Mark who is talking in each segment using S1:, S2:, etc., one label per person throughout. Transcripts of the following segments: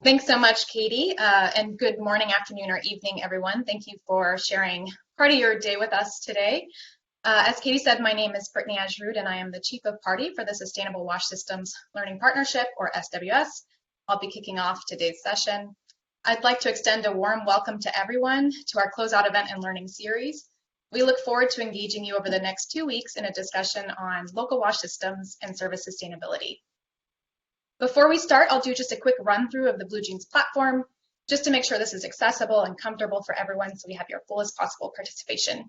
S1: Thanks so much, Katie, and good morning, afternoon, or evening, everyone. Thank you for sharing part of your day with us today. As Katie said, my name is Brittany Ajrud, and I am the Chief of Party for the Sustainable Wash Systems Learning Partnership, or SWS. I'll be kicking off today's session. I'd like to extend a warm welcome to everyone to our Closeout event and learning series. We look forward to engaging you over the next 2 weeks in a discussion on local wash systems and service sustainability. Before we start, I'll do just a quick run through of the BlueJeans platform, just to make sure this is accessible and comfortable for everyone so we have your fullest possible participation.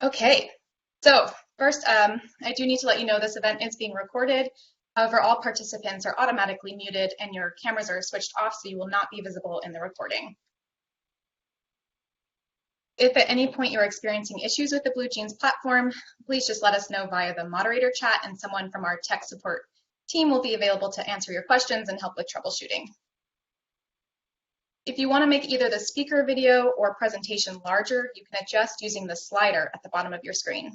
S1: Okay, so first, I do need to let you know this event is being recorded. However, all participants are automatically muted and your cameras are switched off, so you will not be visible in the recording. If at any point you're experiencing issues with the BlueJeans platform, please just let us know via the moderator chat, and someone from our tech support team will be available to answer your questions and help with troubleshooting. If you want to make either the speaker video or presentation larger, you can adjust using the slider at the bottom of your screen.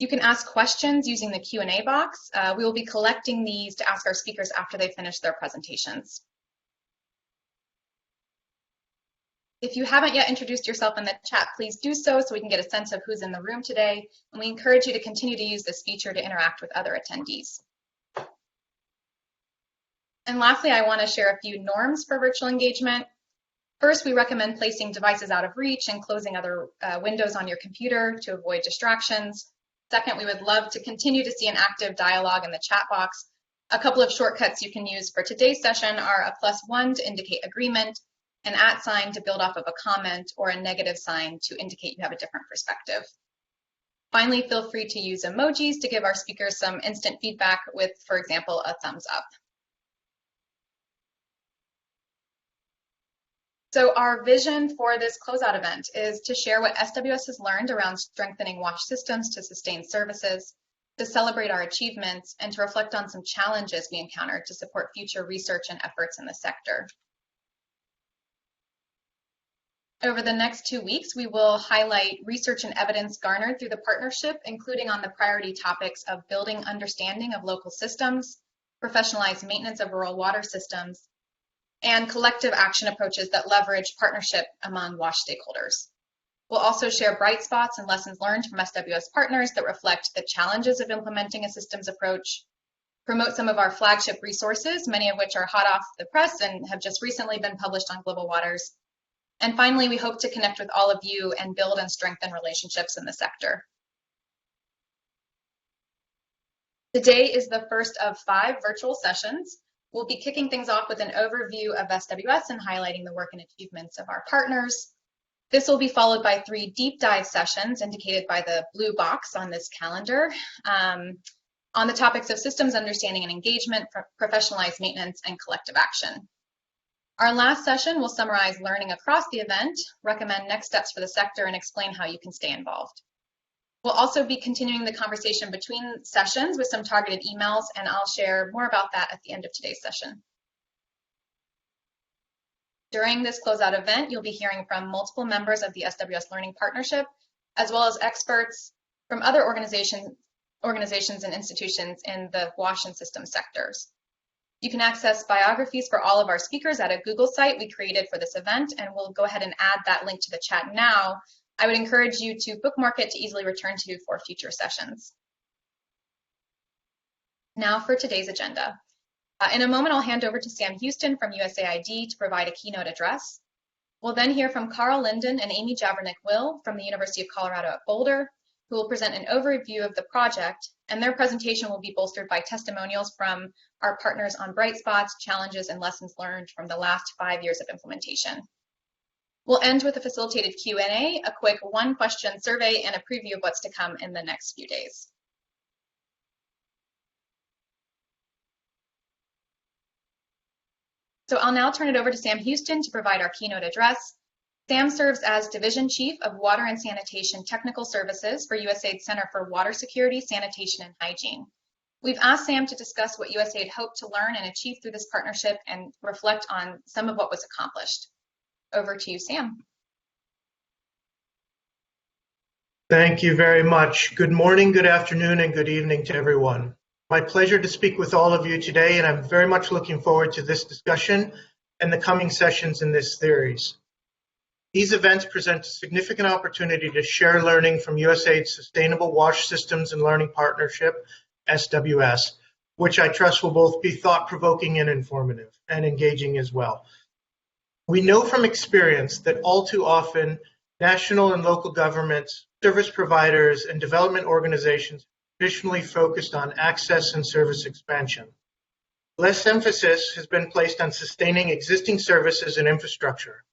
S1: You can ask questions using the Q&A box. We will be collecting these to ask our speakers after they finish their presentations. If you haven't yet introduced yourself in the chat, please do so we can get a sense of who's in the room today, and we encourage you to continue to use this feature to interact with other attendees. And lastly, I want to share a few norms for virtual engagement. First, we recommend placing devices out of reach and closing other windows on your computer to avoid distractions. Second, we would love to continue to see an active dialogue in the chat box. A couple of shortcuts you can use for today's session are a +1 to indicate agreement, an @ sign to build off of a comment, or a negative sign to indicate you have a different perspective. Finally, feel free to use emojis to give our speakers some instant feedback with, for example, a thumbs up. So our vision for this closeout event is to share what SWS has learned around strengthening wash systems to sustain services, to celebrate our achievements, and to reflect on some challenges we encountered to support future research and efforts in the sector. Over the next 2 weeks, we will highlight research and evidence garnered through the partnership, including on the priority topics of building understanding of local systems, professionalized maintenance of rural water systems, and collective action approaches that leverage partnership among WASH stakeholders. We'll also share bright spots and lessons learned from SWS partners that reflect the challenges of implementing a systems approach, promote some of our flagship resources, many of which are hot off the press and have just recently been published on Global Waters. And finally, we hope to connect with all of you and build and strengthen relationships in the sector. Today is the first of 5 virtual sessions. We'll be kicking things off with an overview of SWS and highlighting the work and achievements of our partners. This will be followed by 3 deep dive sessions indicated by the blue box on this calendar on the topics of systems understanding and engagement, professionalized maintenance, and collective action. Our last session will summarize learning across the event, recommend next steps for the sector, and explain how you can stay involved. We'll also be continuing the conversation between sessions with some targeted emails, and I'll share more about that at the end of today's session. During this closeout event, you'll be hearing from multiple members of the SWS Learning Partnership, as well as experts from other organizations and institutions in the wash and system sectors. You can access biographies for all of our speakers at a Google site we created for this event, and we'll go ahead and add that link to the chat now. I would encourage you to bookmark it to easily return to for future sessions. Now for today's agenda. In a moment, I'll hand over to Sam Houston from USAID to provide a keynote address. We'll then hear from Carl Linden and Amy Jabernick-Will from the University of Colorado at Boulder, who will present an overview of the project, and their presentation will be bolstered by testimonials from our partners on bright spots, challenges, and lessons learned from the last 5 years of implementation. We'll end with a facilitated Q&A, a quick 1-question survey, and a preview of what's to come in the next few days. So I'll now turn it over to Sam Houston to provide our keynote address. Sam serves as Division Chief of Water and Sanitation Technical Services for USAID Center for Water Security, Sanitation, and Hygiene. We've asked Sam to discuss what USAID hoped to learn and achieve through this partnership and reflect on some of what was accomplished. Over to you, Sam.
S2: Thank you very much. Good morning, good afternoon, and good evening to everyone. My pleasure to speak with all of you today, and I'm very much looking forward to this discussion and the coming sessions in this series. These events present a significant opportunity to share learning from USAID's Sustainable Wash Systems and Learning Partnership, SWS, which I trust will both be thought-provoking and informative and engaging as well. We know from experience that all too often, national and local governments, service providers, and development organizations traditionally focused on access and service expansion. Less emphasis has been placed on sustaining existing services and infrastructure.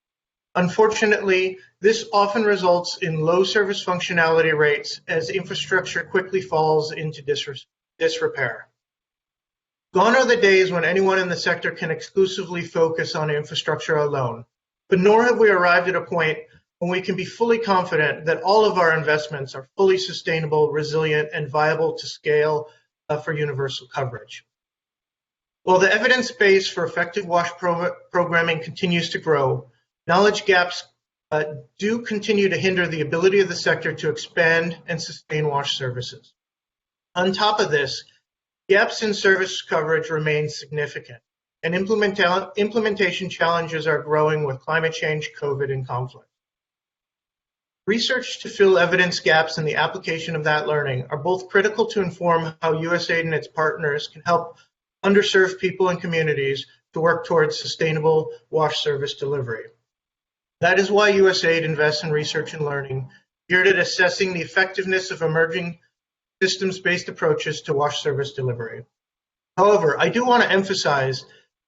S2: Unfortunately, this often results in low service functionality rates as infrastructure quickly falls into disrepair. Gone are the days when anyone in the sector can exclusively focus on infrastructure alone, but nor have we arrived at a point when we can be fully confident that all of our investments are fully sustainable, resilient, and viable to scale for universal coverage. While the evidence base for effective WASH programming continues to grow, knowledge gaps do continue to hinder the ability of the sector to expand and sustain WASH services. On top of this, gaps in service coverage remain significant, and implementation challenges are growing with climate change, COVID, and conflict. Research to fill evidence gaps in the application of that learning are both critical to inform how USAID and its partners can help underserved people and communities to work towards sustainable WASH service delivery. That is why USAID invests in research and learning geared at assessing the effectiveness of emerging systems-based approaches to WASH service delivery. However, I do want to emphasize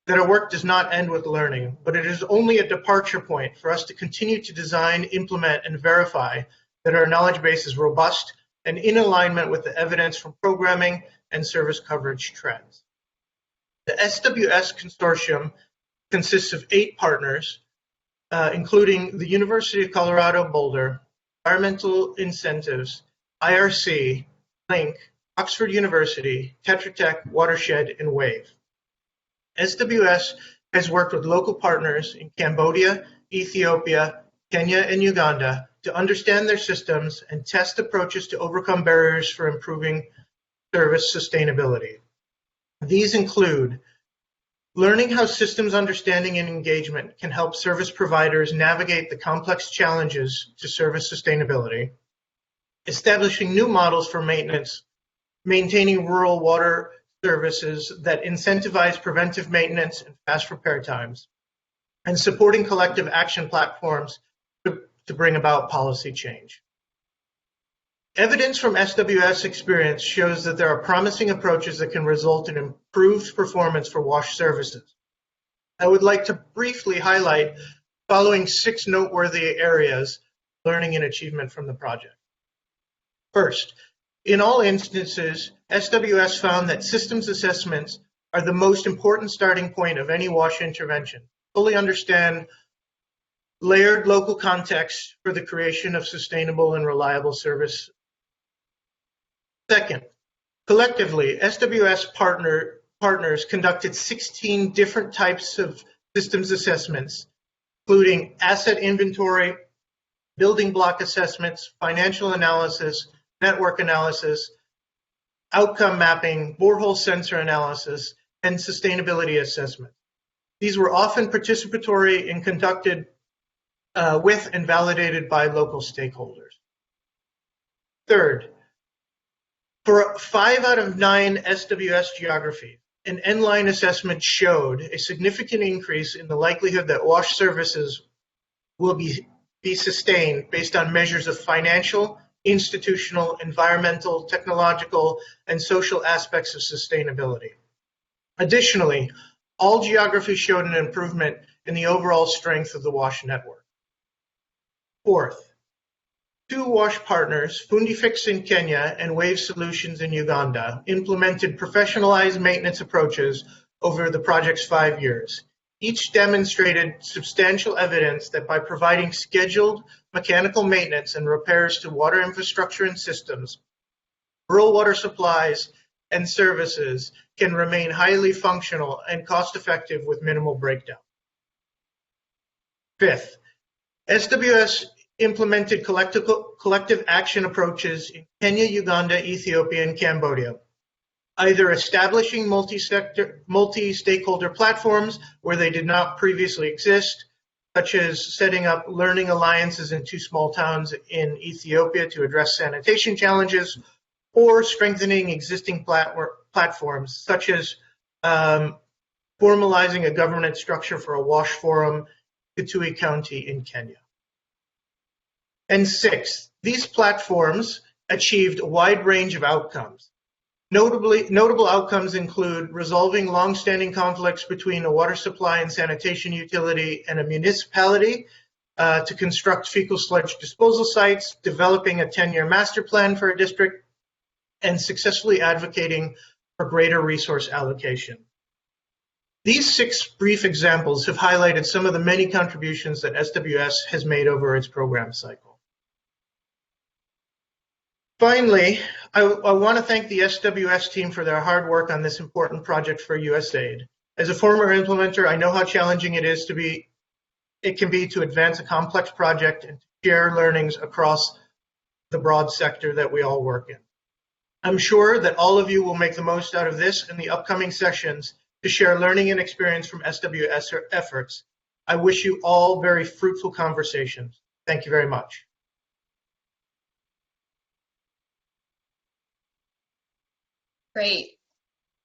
S2: that our work does not end with learning, but it is only a departure point for us to continue to design, implement, and verify that our knowledge base is robust and in alignment with the evidence from programming and service coverage trends. The SWS Consortium consists of 8 partners, including the University of Colorado Boulder, Environmental Incentives, IRC, Link, Oxford University, Tetra Tech, Watershed, and WAVE. SWS has worked with local partners in Cambodia, Ethiopia, Kenya, and Uganda to understand their systems and test approaches to overcome barriers for improving service sustainability. These include learning how systems understanding and engagement can help service providers navigate the complex challenges to service sustainability, establishing new models for maintenance, maintaining rural water services that incentivize preventive maintenance and fast repair times, and supporting collective action platforms to bring about policy change. Evidence from SWS experience shows that there are promising approaches that can result in improved performance for WASH services. I would like to briefly highlight the following 6 noteworthy areas of learning and achievement from the project. First, in all instances, SWS found that systems assessments are the most important starting point of any WASH intervention. Fully understand layered local context for the creation of sustainable and reliable service. Second, collectively, SWS partners conducted 16 different types of systems assessments, including asset inventory, building block assessments, financial analysis, network analysis, outcome mapping, borehole sensor analysis, and sustainability assessment. These were often participatory and conducted with and validated by local stakeholders. Third, for 5 out of 9 SWS geographies, an end-line assessment showed a significant increase in the likelihood that WASH services will be sustained based on measures of financial, institutional, environmental, technological, and social aspects of sustainability. Additionally, all geographies showed an improvement in the overall strength of the WASH network. Fourth, 2 WASH partners, Fundifix in Kenya and Wave Solutions in Uganda, implemented professionalized maintenance approaches over the project's 5 years. Each demonstrated substantial evidence that by providing scheduled mechanical maintenance and repairs to water infrastructure and systems, rural water supplies and services can remain highly functional and cost-effective with minimal breakdown. Fifth, SWS implemented collective action approaches in Kenya, Uganda, Ethiopia, and Cambodia, either establishing multi-stakeholder platforms where they did not previously exist, such as setting up learning alliances in 2 small towns in Ethiopia to address sanitation challenges, or strengthening existing platforms, such as formalizing a governance structure for a wash forum in Kitui County in Kenya. And 6, these platforms achieved a wide range of outcomes. Notable outcomes include resolving long-standing conflicts between a water supply and sanitation utility and a municipality to construct fecal sludge disposal sites, developing a 10-year master plan for a district, and successfully advocating for greater resource allocation. These 6 brief examples have highlighted some of the many contributions that SWS has made over its program cycle. Finally, I want to thank the SWS team for their hard work on this important project for USAID. As a former implementer, I know how challenging it can be to advance a complex project and to share learnings across the broad sector that we all work in. I'm sure that all of you will make the most out of this and the upcoming sessions to share learning and experience from SWS efforts. I wish you all very fruitful conversations. Thank you very much.
S1: Great.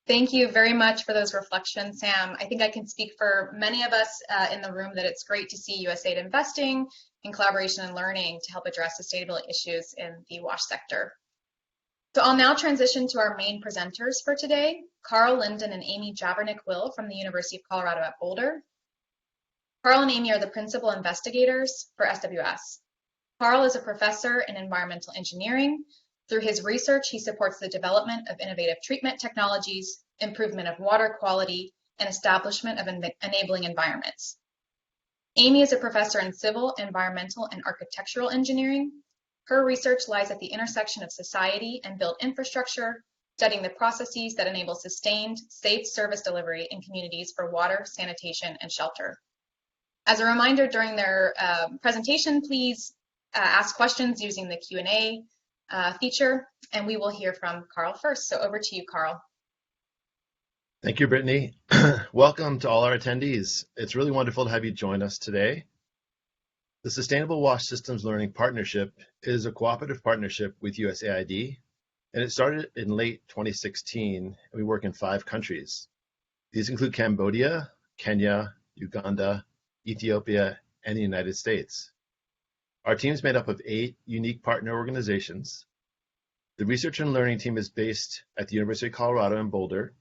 S1: Thank you very much for those reflections, Sam. I think I can speak for many of us in the room that it's great to see USAID investing in collaboration and learning to help address sustainability issues in the WASH sector. So I'll now transition to our main presenters for today, Carl Linden and Amy Jabernick-Will from the University of Colorado at Boulder. Carl and Amy are the principal investigators for SWS. Carl is a professor in environmental engineering. Through his research, he supports the development of innovative treatment technologies, improvement of water quality, and establishment of enabling environments. Amy is a professor in civil, environmental, and architectural engineering. Her research lies at the intersection of society and built infrastructure, studying the processes that enable sustained, safe service delivery in communities for water, sanitation, and shelter. As a reminder, during their presentation, please ask questions using the Q&A feature, and we will hear from Carl first. So over to you, Carl.
S3: Thank you, Brittany. Welcome to all our attendees. It's really wonderful to have you join us today. The Sustainable Wash Systems Learning Partnership is a cooperative partnership with USAID, and it started in late 2016, and we work in 5 countries. These include Cambodia, Kenya, Uganda, Ethiopia, and the United States. Our team is made up of 8 unique partner organizations. The research and learning team is based at the University of Colorado in Boulder,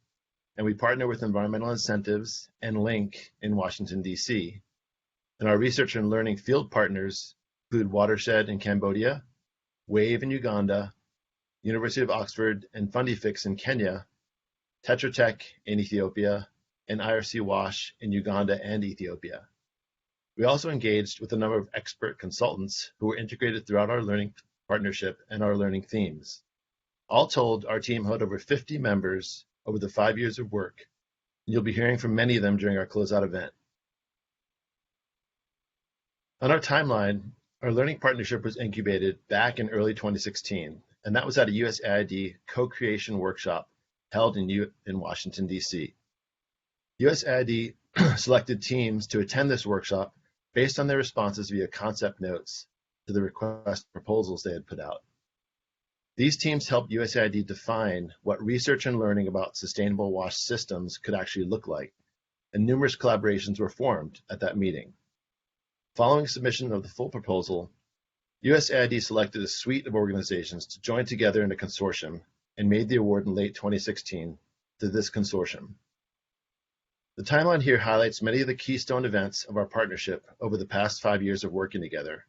S3: and we partner with Environmental Incentives and Link in Washington, D.C. And our research and learning field partners include Watershed in Cambodia, WAVE in Uganda, University of Oxford and Fundifix in Kenya, Tetra Tech in Ethiopia, and IRC Wash in Uganda and Ethiopia. We also engaged with a number of expert consultants who were integrated throughout our learning partnership and our learning themes. All told, our team had over 50 members over the 5 years of work, and you'll be hearing from many of them during our closeout event. On our timeline, our learning partnership was incubated back in early 2016, and that was at a USAID co-creation workshop held in Washington, D.C. USAID selected teams to attend this workshop based on their responses via concept notes to the request proposals they had put out. These teams helped USAID define what research and learning about sustainable wash systems could actually look like, and numerous collaborations were formed at that meeting. Following submission of the full proposal, USAID selected a suite of organizations to join together in a consortium and made the award in late 2016 to this consortium. The timeline here highlights many of the keystone events of our partnership over the past 5 years of working together,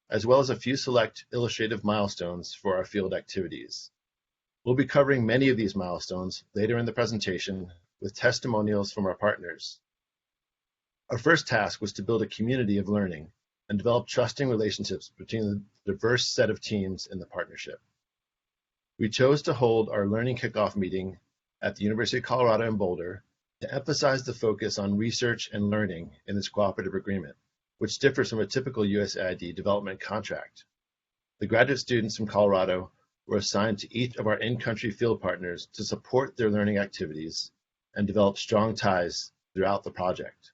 S3: as well as a few select illustrative milestones for our field activities. We'll be covering many of these milestones later in the presentation with testimonials from our partners. Our first task was to build a community of learning and develop trusting relationships between the diverse set of teams in the partnership. We chose to hold our learning kickoff meeting at the University of Colorado in Boulder to emphasize the focus on research and learning in this cooperative agreement, which differs from a typical USAID development contract. The graduate students from Colorado were assigned to each of our in-country field partners to support their learning activities and develop strong ties throughout the project.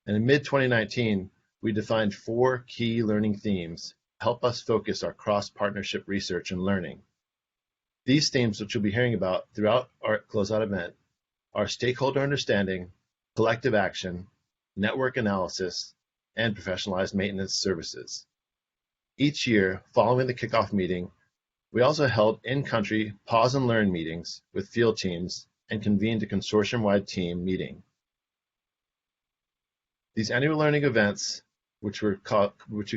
S3: And in mid-2019, we defined 4 key learning themes to help us focus our cross-partnership research and learning. These themes, which you'll be hearing about throughout our Closeout event, are stakeholder understanding, collective action, network analysis, and professionalized maintenance services. Each year, following the kickoff meeting, we also held in-country pause and learn meetings with field teams and convened a consortium-wide team meeting. These annual learning events, which we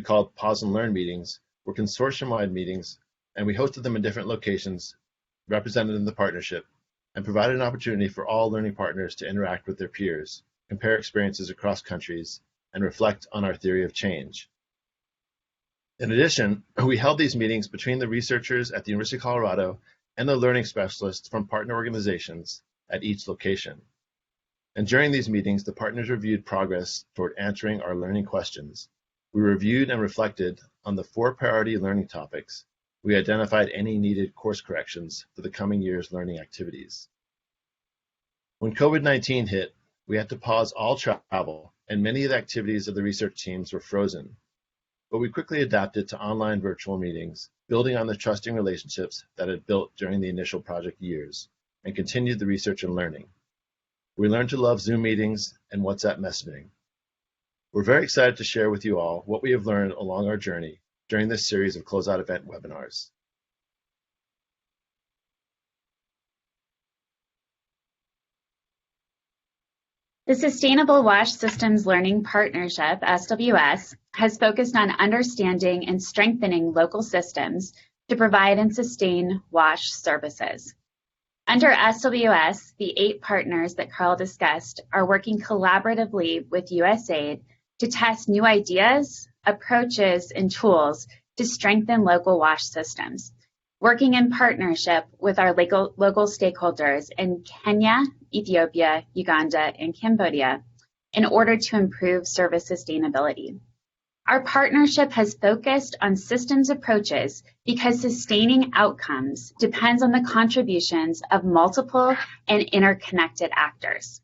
S3: called pause and learn meetings, were consortium-wide meetings, and we hosted them in different locations represented in the partnership and provided an opportunity for all learning partners to interact with their peers, compare experiences across countries, and reflect on our theory of change. In addition, we held these meetings between the researchers at the University of Colorado and the learning specialists from partner organizations at each location. And during these meetings, the partners reviewed progress toward answering our learning questions. We reviewed and reflected on the 4 priority learning topics. We identified any needed course corrections for the coming year's learning activities. When COVID-19 hit, we had to pause all travel, and many of the activities of the research teams were frozen. But we quickly adapted to online virtual meetings, building on the trusting relationships that had built during the initial project years, and continued the research and learning. We learned to love Zoom meetings and WhatsApp messaging. We're very excited to share with you all what we have learned along our journey during this series of Closeout event webinars.
S4: The Sustainable Wash Systems Learning Partnership, SWS, has focused on understanding and strengthening local systems to provide and sustain wash services. Under SWS, the 8 partners that Carl discussed are working collaboratively with USAID to test new ideas, approaches, and tools to strengthen local wash systems, working in partnership with our local stakeholders in Kenya, Ethiopia, Uganda, and Cambodia in order to improve service sustainability. Our partnership has focused on systems approaches because sustaining outcomes depends on the contributions of multiple and interconnected actors.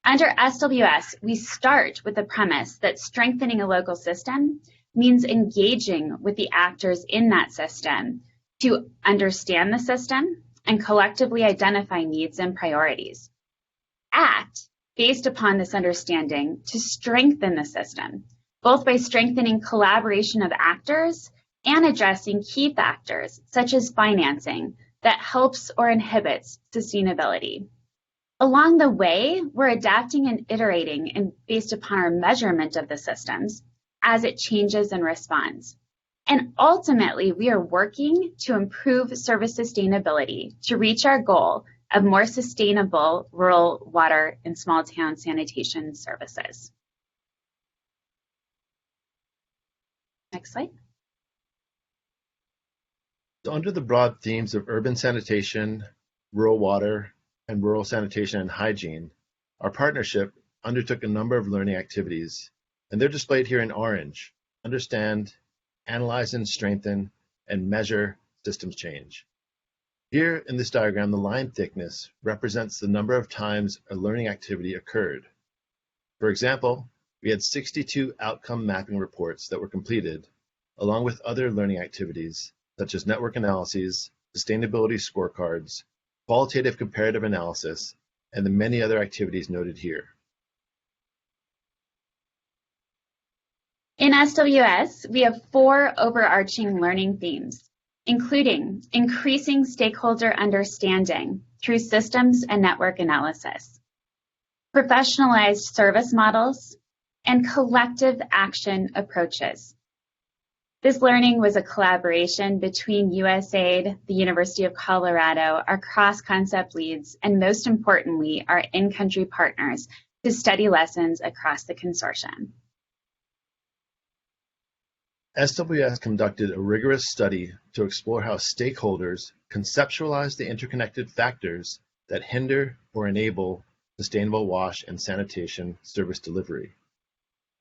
S4: Under SWS, we start with the premise that strengthening a local system means engaging with the actors in that system to understand the system and collectively identify needs and priorities. Act based upon this understanding to strengthen the system, both by strengthening collaboration of actors and addressing key factors such as financing that helps or inhibits sustainability. Along the way, we're adapting and iterating and based upon our measurement of the systems as it changes and responds. And ultimately, we are working to improve service sustainability to reach our goal of more sustainable rural water and small town sanitation services. Next slide.
S3: So under the broad themes of urban sanitation, rural water, and rural sanitation and hygiene, our partnership undertook a number of learning activities, and they're displayed here in orange: understand, analyze and strengthen, and measure systems change. Here in this diagram, the line thickness represents the number of times a learning activity occurred. For example, we had 62 outcome mapping reports that were completed, along with other learning activities such as network analyses, sustainability scorecards, qualitative comparative analysis, and the many other activities noted here.
S4: In SWS, we have 4 overarching learning themes, including increasing stakeholder understanding through systems and network analysis, professionalized service models, and collective action approaches. This learning was a collaboration between USAID, the University of Colorado, our cross-concept leads, and most importantly, our in-country partners to study lessons across the consortium.
S3: SWS conducted a rigorous study to explore how stakeholders conceptualize the interconnected factors that hinder or enable sustainable wash and sanitation service delivery.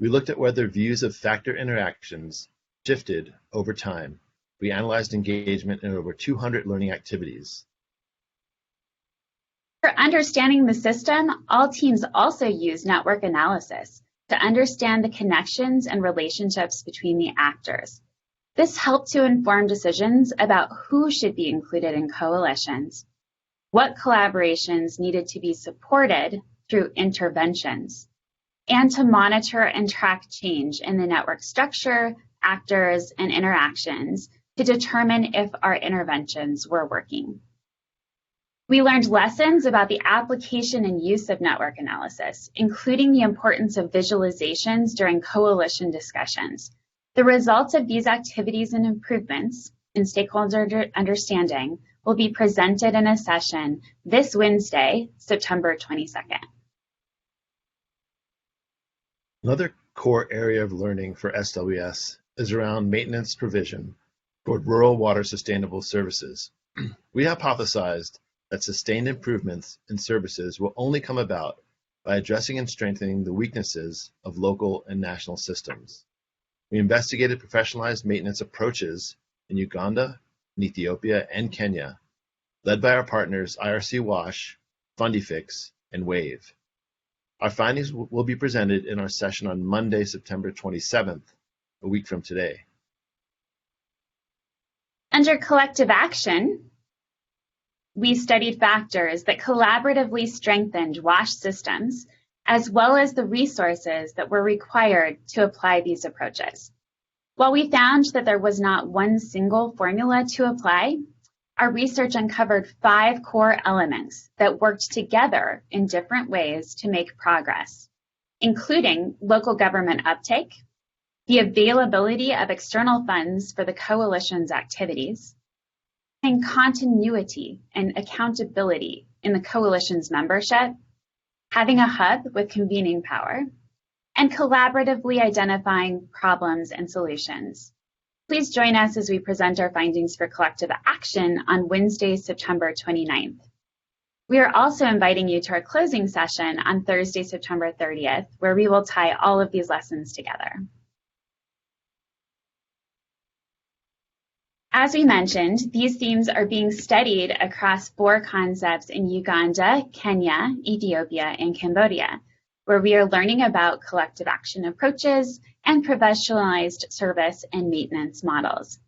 S3: We looked at whether views of factor interactions shifted over time. We analyzed engagement in over 200 learning activities.
S4: For understanding the system, all teams also use network analysis to understand the connections and relationships between the actors. This helped to inform decisions about who should be included in coalitions, what collaborations needed to be supported through interventions, and to monitor and track change in the network structure, actors, and interactions to determine if our interventions were working. We learned lessons about the application and use of network analysis, including the importance of visualizations during coalition discussions. The results of these activities and improvements in stakeholder understanding will be presented in a session this Wednesday, September 22nd.
S3: Another core area of learning for SWS is around maintenance provision toward rural water sustainable services. We hypothesized that sustained improvements in services will only come about by addressing and strengthening the weaknesses of local and national systems. We investigated professionalized maintenance approaches in Uganda, in Ethiopia, and Kenya, led by our partners IRC WASH, Fundifix, and WAVE. Our findings will be presented in our session on Monday, September 27th, a week from today.
S4: Under collective action, we studied factors that collaboratively strengthened WASH systems, as well as the resources that were required to apply these approaches. While we found that there was not one single formula to apply, our research uncovered 5 core elements that worked together in different ways to make progress, including local government uptake, the availability of external funds for the coalition's activities, and continuity and accountability in the coalition's membership, having a hub with convening power, and collaboratively identifying problems and solutions. Please join us as we present our findings for collective action on Wednesday, September 29th. We are also inviting you to our closing session on Thursday, September 30th, where we will tie all of these lessons together. As we mentioned, these themes are being studied across 4 concepts in Uganda, Kenya, Ethiopia, and Cambodia, where we are learning about collective action approaches and professionalized service and maintenance models.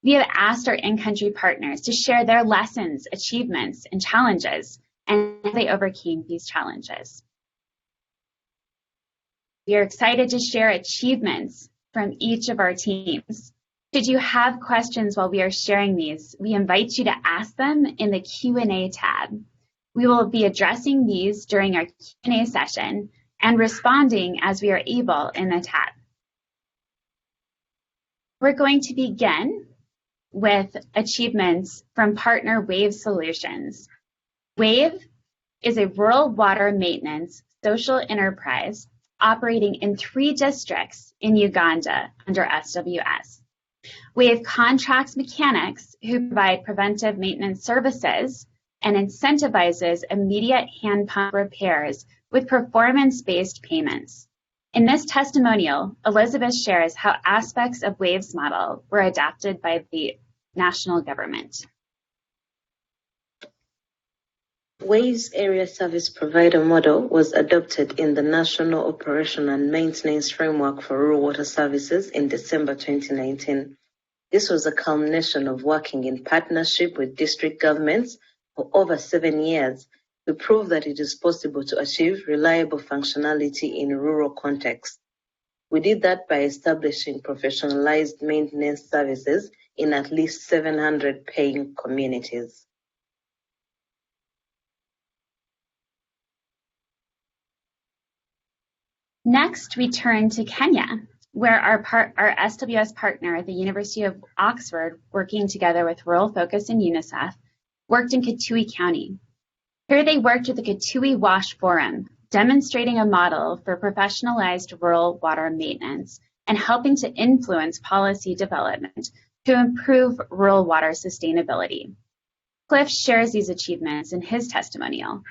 S4: We have asked our in-country partners to share their lessons, achievements, and challenges, and how they overcame these challenges. We are excited to share achievements from each of our teams. Should you have questions while we are sharing these, we invite you to ask them in the Q&A tab. We will be addressing these during our Q&A session and responding as we are able in the tab. We're going to begin with achievements from partner WAVE Solutions. WAVE is a rural water maintenance social enterprise operating in 3 districts in Uganda under SWS. WAVE contracts mechanics who provide preventive maintenance services and incentivizes immediate hand pump repairs with performance-based payments. In this testimonial, Elizabeth shares how aspects of WAVE's model were adopted by the national government.
S5: WAVE's area service provider model was adopted in the National Operation and Maintenance Framework for Rural Water Services in December 2019. This was a culmination of working in partnership with district governments for over 7 years to prove that it is possible to achieve reliable functionality in rural contexts. We did that by establishing professionalized maintenance services in at least 700 paying communities.
S4: Next, we turn to Kenya, where our SWS partner, the University of Oxford, working together with Rural Focus and UNICEF, worked in Kitui County. Here they worked with the Kitui WASH Forum, demonstrating a model for professionalized rural water maintenance and helping to influence policy development to improve rural water sustainability. Cliff shares these achievements in his testimonial.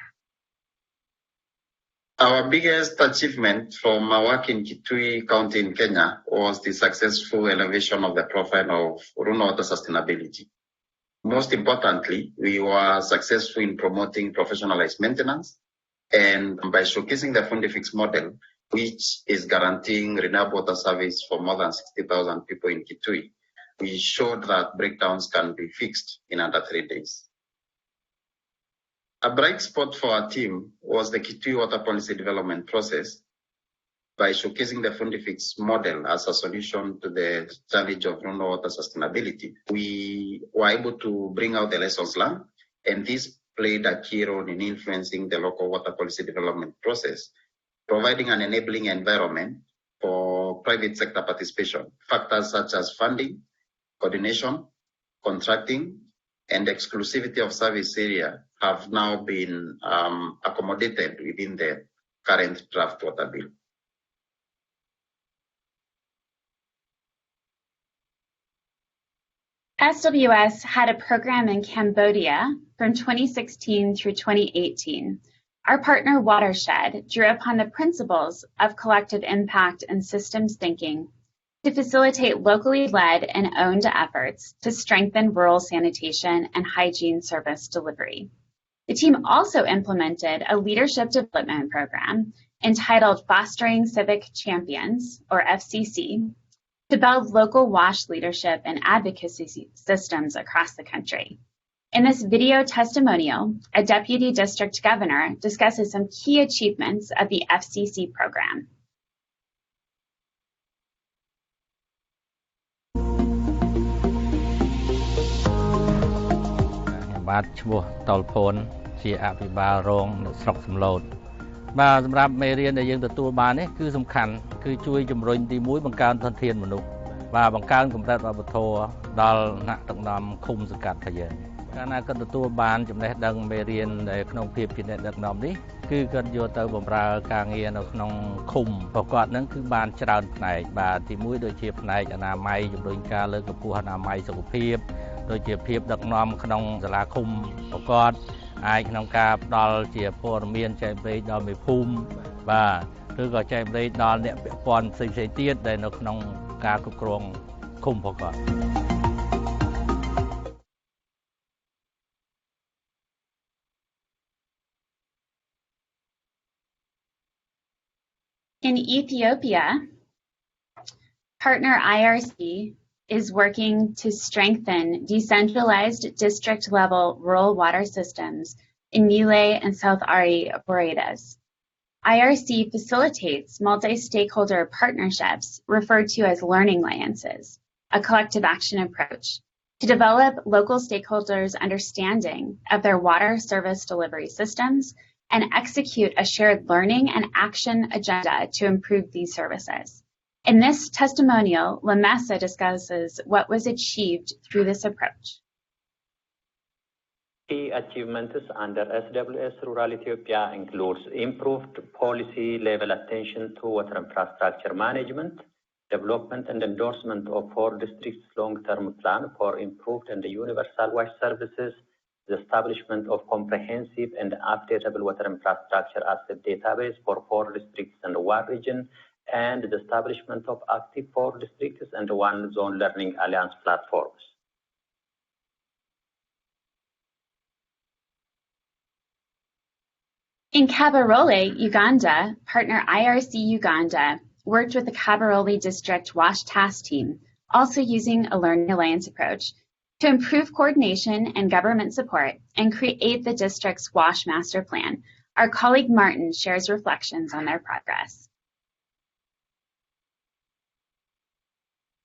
S6: Our biggest achievement from our work in Kitui County in Kenya was the successful elevation of the profile of rural water sustainability. Most importantly, we were successful in promoting professionalized maintenance and by showcasing the Fundi Fix model, which is guaranteeing renewable water service for more than 60,000 people in Kitui. We showed that breakdowns can be fixed in under 3 days. A bright spot for our team was the Kitui water policy development process. By showcasing the Fundi Fix model as a solution to the challenge of rural water sustainability, we were able to bring out the lessons learned, and this played a key role in influencing the local water policy development process, providing an enabling environment for private sector participation. Factors such as funding, coordination, contracting, and exclusivity of service area have now been accommodated within the current draft water bill.
S4: SWS had a program in Cambodia from 2016 through 2018. Our partner Watershed drew upon the principles of collective impact and systems thinking to facilitate locally led and owned efforts to strengthen rural sanitation and hygiene service delivery. The team also implemented a leadership development program entitled Fostering Civic Champions, or FCC, to build local WASH leadership and advocacy systems across the country. In this video testimonial, a deputy district governor discusses some key achievements of the FCC program.
S7: Vàសម្រាប់មេរៀនដែលយើងទទួលបាននេះគឺសំខាន់គឺជួយជំរុញទី1បង្កើនធនធានមនុស្សvàបង្កើនកម្រិតវប្បធម៌ដល់ថ្នាក់ដឹកនាំឃុំសង្កាត់របស់យើងកាលណាគាត់ទទួលបានចំណេះដឹងមេរៀនដែលក្នុងភាពជាអ្នកដឹកនាំនេះគឺគាត់យកទៅបម្រើការងារនៅក្នុងឃុំប្រកបនឹងគឺបានច្រើនផ្នែកបាទទី1ដូចជាផ្នែកអនាម័យជំរុញការលើកកម្ពស់អនាម័យសុខភាពដូចជាភាពដឹកនាំក្នុងសាលាឃុំប្រកបអាចក្នុងការផ្ដល់ជាព័ត៌មានចែករំលែកដល់មេភូមិបាទឬក៏ចែករំលែកដល់អ្នកពាក់ព័ន្ធផ្សេងៗទៀតដែលនៅក្នុងការគ្រប់គ្រងឃុំប្រកប
S4: In Ethiopia, partner IRC is working to strengthen decentralized district-level rural water systems in Mile and South Ari Boredas. IRC facilitates multi-stakeholder partnerships referred to as learning alliances, a collective action approach, to develop local stakeholders' understanding of their water service delivery systems and execute a shared learning and action agenda to improve these services. In this testimonial, Lamesa discusses what was achieved through this approach.
S8: Key achievements under SWS Rural Ethiopia includes improved policy level attention to water infrastructure management, development and endorsement of 4 districts long-term plan for improved and universal wash services, the establishment of comprehensive and updatable water infrastructure asset database for 4 districts and 1 region, and the establishment of active 4 districts and 1 zone learning alliance platforms.
S4: In Kabarole, Uganda, partner IRC Uganda worked with the Kabarole District WASH Task Team, also using a Learning Alliance approach, to improve coordination and government support and create the district's WASH Master Plan. Our colleague Martin shares reflections on their progress.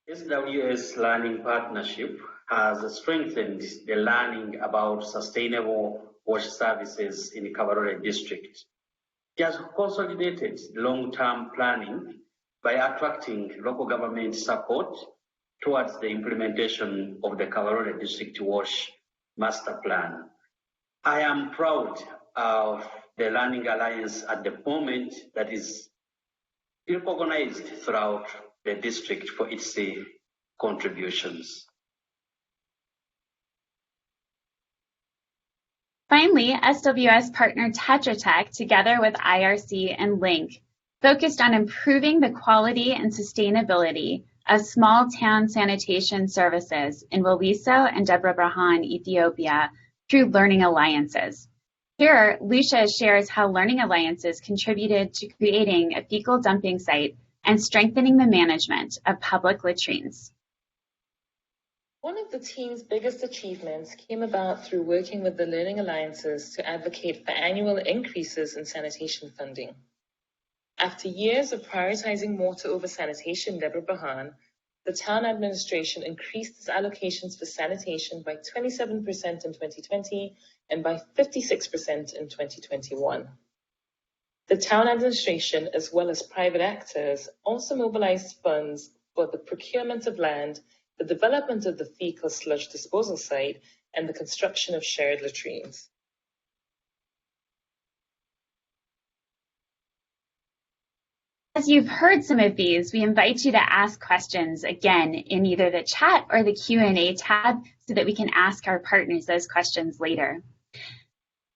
S9: SWS Learning Partnership has strengthened the learning about sustainable wash services in the Kabarole district. It has consolidated long-term planning by attracting local government support towards the implementation of the Kabarole District Wash Master Plan. I am proud of the Learning Alliance at the moment that is recognized throughout the district for its contributions.
S4: Finally, SWS partner Tetra Tech, together with IRC and Link, focused on improving the quality and sustainability of small town sanitation services in Waliso and Debre Birhan, Ethiopia, through learning alliances. Here, Lucia shares how learning alliances contributed to creating a fecal dumping site and strengthening the management of public latrines.
S10: One of the team's biggest achievements came about through working with the Learning Alliances to advocate for annual increases in sanitation funding. After years of prioritizing water over sanitation in Debre Birhan, the town administration increased its allocations for sanitation by 27% in 2020 and by 56% in 2021. The town administration, as well as private actors, also mobilized funds for the procurement of land, the development of the fecal sludge disposal site, and the construction of shared latrines.
S4: As you've heard some of these, we invite you to ask questions again in either the chat or the Q&A tab so that we can ask our partners those questions later.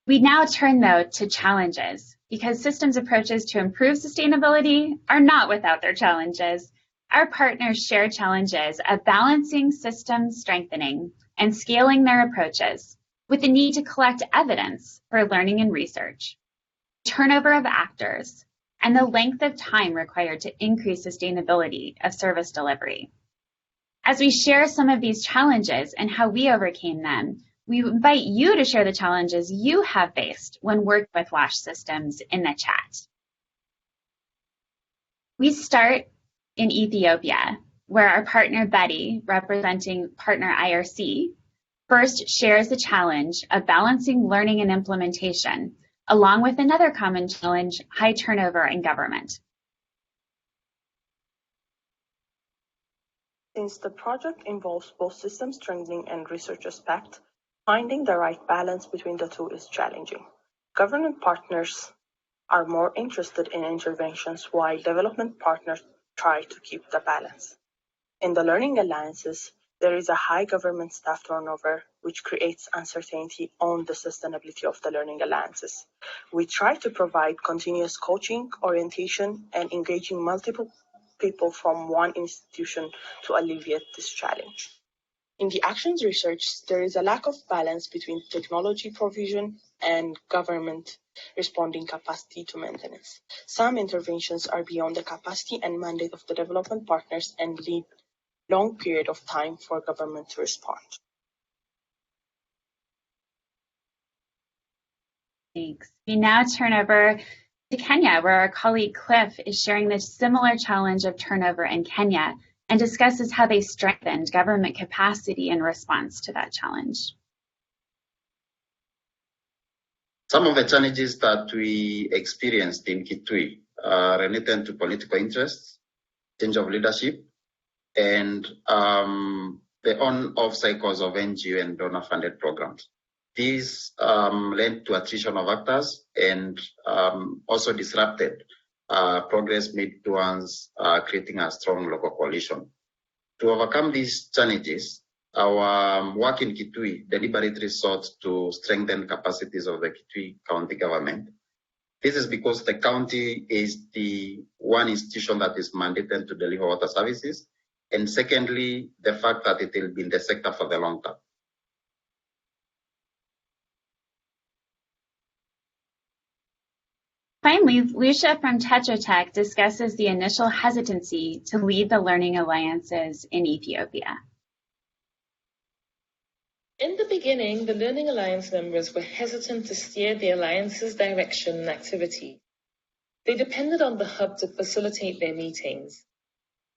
S4: We now turn, though, to challenges, because systems approaches to improve sustainability are not without their challenges. Our partners share challenges of balancing system strengthening and scaling their approaches with the need to collect evidence for learning and research, turnover of actors, and the length of time required to increase sustainability of service delivery. As we share some of these challenges and how we overcame them, we invite you to share the challenges you have faced when working with WASH systems in the chat. We start in Ethiopia, where our partner Betty, representing partner IRC, first shares the challenge of balancing learning and implementation, along with another common challenge, high turnover in government.
S11: Since the project involves both system strengthening and research aspect, finding the right balance between the two is challenging. Government partners are more interested in interventions while development partners try to keep the balance. In the learning alliances, there is a high government staff turnover, which creates uncertainty on the sustainability of the learning alliances. We try to provide continuous coaching, orientation, and engaging multiple people from one institution to alleviate this challenge. In the actions research, there is a lack of balance between technology provision and government responding capacity to maintenance. Some interventions are beyond the capacity and mandate of the development partners and lead long period of time for government to respond.
S4: Thanks. We now turn over to Kenya, where our colleague Cliff is sharing the similar challenge of turnover in Kenya and discusses how they strengthened government capacity in response to that challenge.
S6: Some of the challenges that we experienced in Kitui are related to political interests, change of leadership, and the on-off cycles of NGO and donor-funded programs. These led to attrition of actors and also disrupted progress made towards creating a strong local coalition. To overcome these challenges, our work in Kitui deliberately sought to strengthen capacities of the Kitui County government. This is because the county is the one institution that is mandated to deliver water services, and secondly, the fact that it will be in the sector for the long term.
S4: Finally, Lucia from Tetra Tech discusses the initial hesitancy to lead the learning alliances in Ethiopia.
S10: In the beginning, the Learning Alliance members were hesitant to steer the Alliance's direction and activity. They depended on the hub to facilitate their meetings.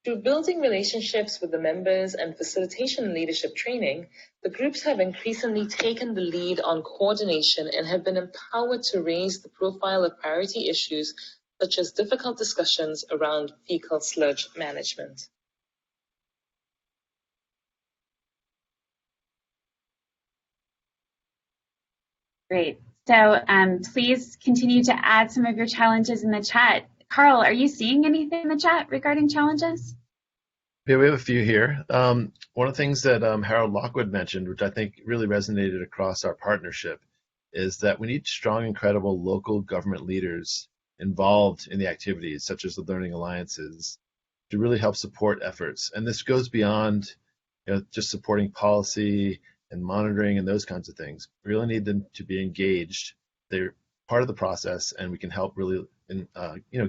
S10: Through building relationships with the members and facilitation and leadership training, the groups have increasingly taken the lead on coordination and have been empowered to raise the profile of priority issues such as difficult discussions around fecal sludge management.
S4: Great. So please continue to add some of your challenges in the chat. Carl, are you seeing anything in the chat regarding challenges?
S3: Yeah, we have a few here. One of the things that Harold Lockwood mentioned, which I think really resonated across our partnership, is that we need strong and credible local government leaders involved in the activities, such as the Learning Alliances, to really help support efforts. And this goes beyond just supporting policy and monitoring and those kinds of things. We really need them to be engaged. They're part of the process, and we can help really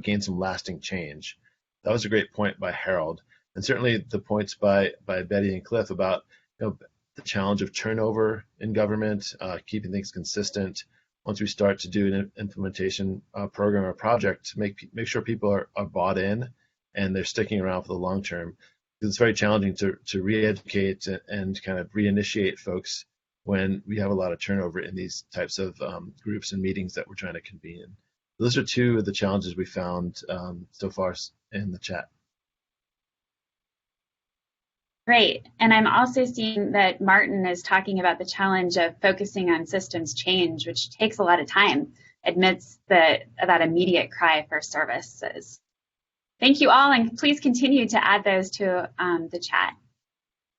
S3: gain some lasting change. That was a great point by Harold. And certainly the points by Betty and Cliff about the challenge of turnover in government, keeping things consistent. Once we start to do an implementation program or project, make sure people are bought in and they're sticking around for the long term. It's very challenging to re-educate and kind of reinitiate folks when we have a lot of turnover in these types of groups and meetings that we're trying to convene. Those are two of the challenges we found so far in the chat.
S4: Great. And I'm also seeing that Martin is talking about the challenge of focusing on systems change, which takes a lot of time amidst that immediate cry for services. Thank you all, and please continue to add those to the chat.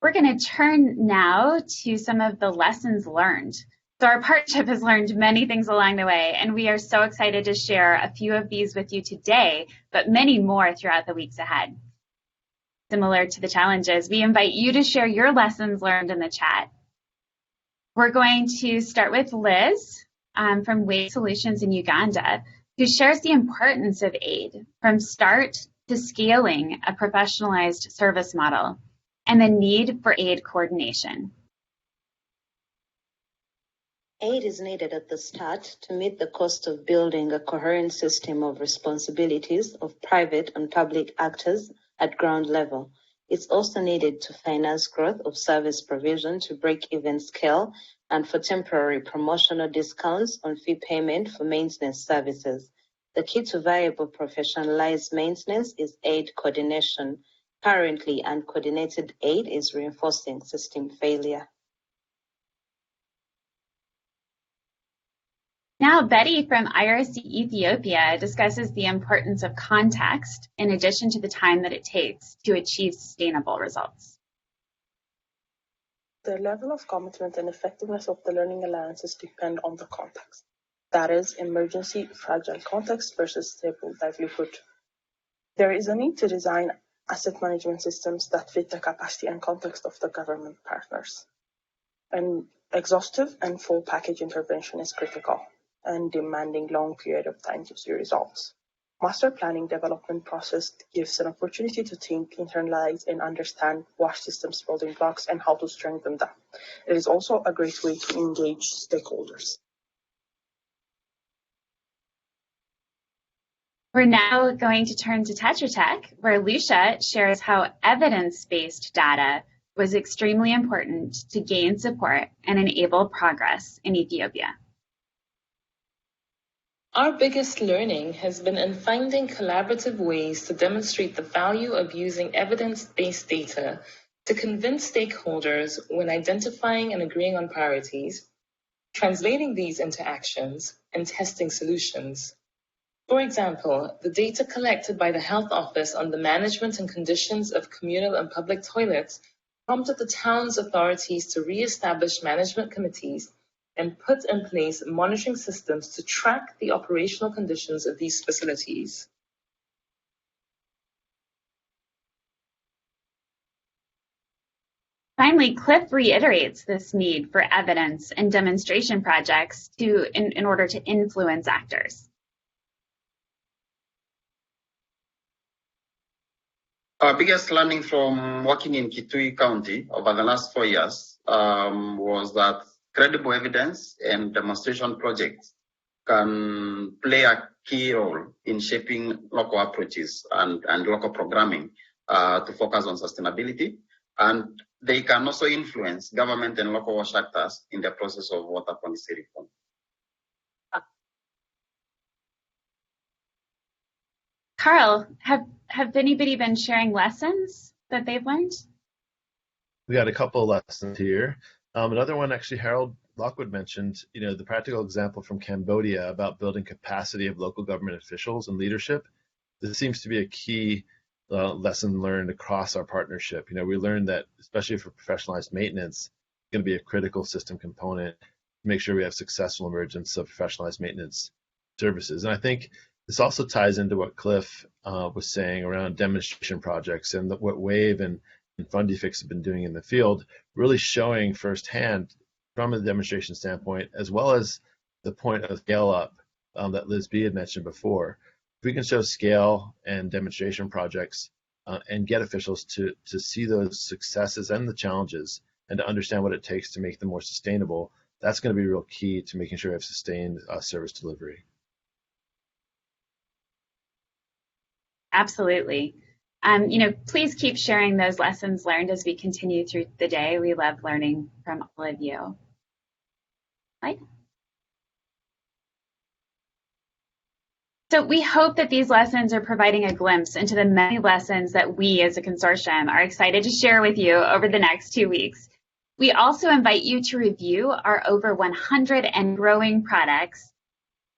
S4: We're going to turn now to some of the lessons learned. So our partnership has learned many things along the way, and we are so excited to share a few of these with you today, but many more throughout the weeks ahead. Similar to the challenges, we invite you to share your lessons learned in the chat. We're going to start with Liz from Wave Solutions in Uganda, who shares the importance of aid from start to scaling a professionalized service model and the need for aid coordination.
S5: Aid is needed at the start to meet the cost of building a coherent system of responsibilities of private and public actors at ground level. It's also needed to finance growth of service provision to break-even scale and for temporary promotional discounts on fee payment for maintenance services. The key to viable professionalized maintenance is aid coordination. Currently, uncoordinated aid is reinforcing system failure.
S4: Now, Betty from IRC Ethiopia discusses the importance of context in addition to the time that it takes to achieve sustainable results.
S11: The level of commitment and effectiveness of the learning alliances depend on the context. That is, emergency, fragile context versus stable livelihood. There is a need to design asset management systems that fit the capacity and context of the government partners. An exhaustive and full package intervention is critical and demanding long period of time to see results. Master planning development process gives an opportunity to think, internalize, and understand WASH systems building blocks and how to strengthen them. It is also a great way to engage stakeholders.
S4: We're now going to turn to Tetra Tech, where Lucia shares how evidence-based data was extremely important to gain support and enable progress in Ethiopia.
S10: Our biggest learning has been in finding collaborative ways to demonstrate the value of using evidence-based data to convince stakeholders when identifying and agreeing on priorities, translating these into actions, and testing solutions. For example, the data collected by the Health Office on the management and conditions of communal and public toilets prompted the town's authorities to re-establish management committees and put in place monitoring systems to track the operational conditions of these facilities.
S4: Finally, Cliff reiterates this need for evidence and demonstration projects in order to influence actors.
S6: Our biggest learning from working in Kitui County over the last 4 years was that credible evidence and demonstration projects can play a key role in shaping local approaches and local programming to focus on sustainability. And they can also influence government and local WASH actors in the process of water policy reform.
S4: Carl, have anybody been sharing lessons that they've learned?
S3: We got a couple of lessons here. Another one, actually, Harold Lockwood mentioned, the practical example from Cambodia about building capacity of local government officials and leadership. This seems to be a key lesson learned across our partnership. We learned that, especially for professionalized maintenance, it's going to be a critical system component. make sure we have successful emergence of professionalized maintenance services. And I think this also ties into what Cliff was saying around demonstration projects and what WAVE and Fundifix have been doing in the field, really showing firsthand from a demonstration standpoint, as well as the point of scale up that Liz B had mentioned before. If we can show scale and demonstration projects and get officials to see those successes and the challenges and to understand what it takes to make them more sustainable, that's going to be real key to making sure we have sustained service delivery.
S4: Absolutely. Please keep sharing those lessons learned as we continue through the day. We love learning from all of you. Right? So we hope that these lessons are providing a glimpse into the many lessons that we as a consortium are excited to share with you over the next 2 weeks. We also invite you to review our over 100 and growing products.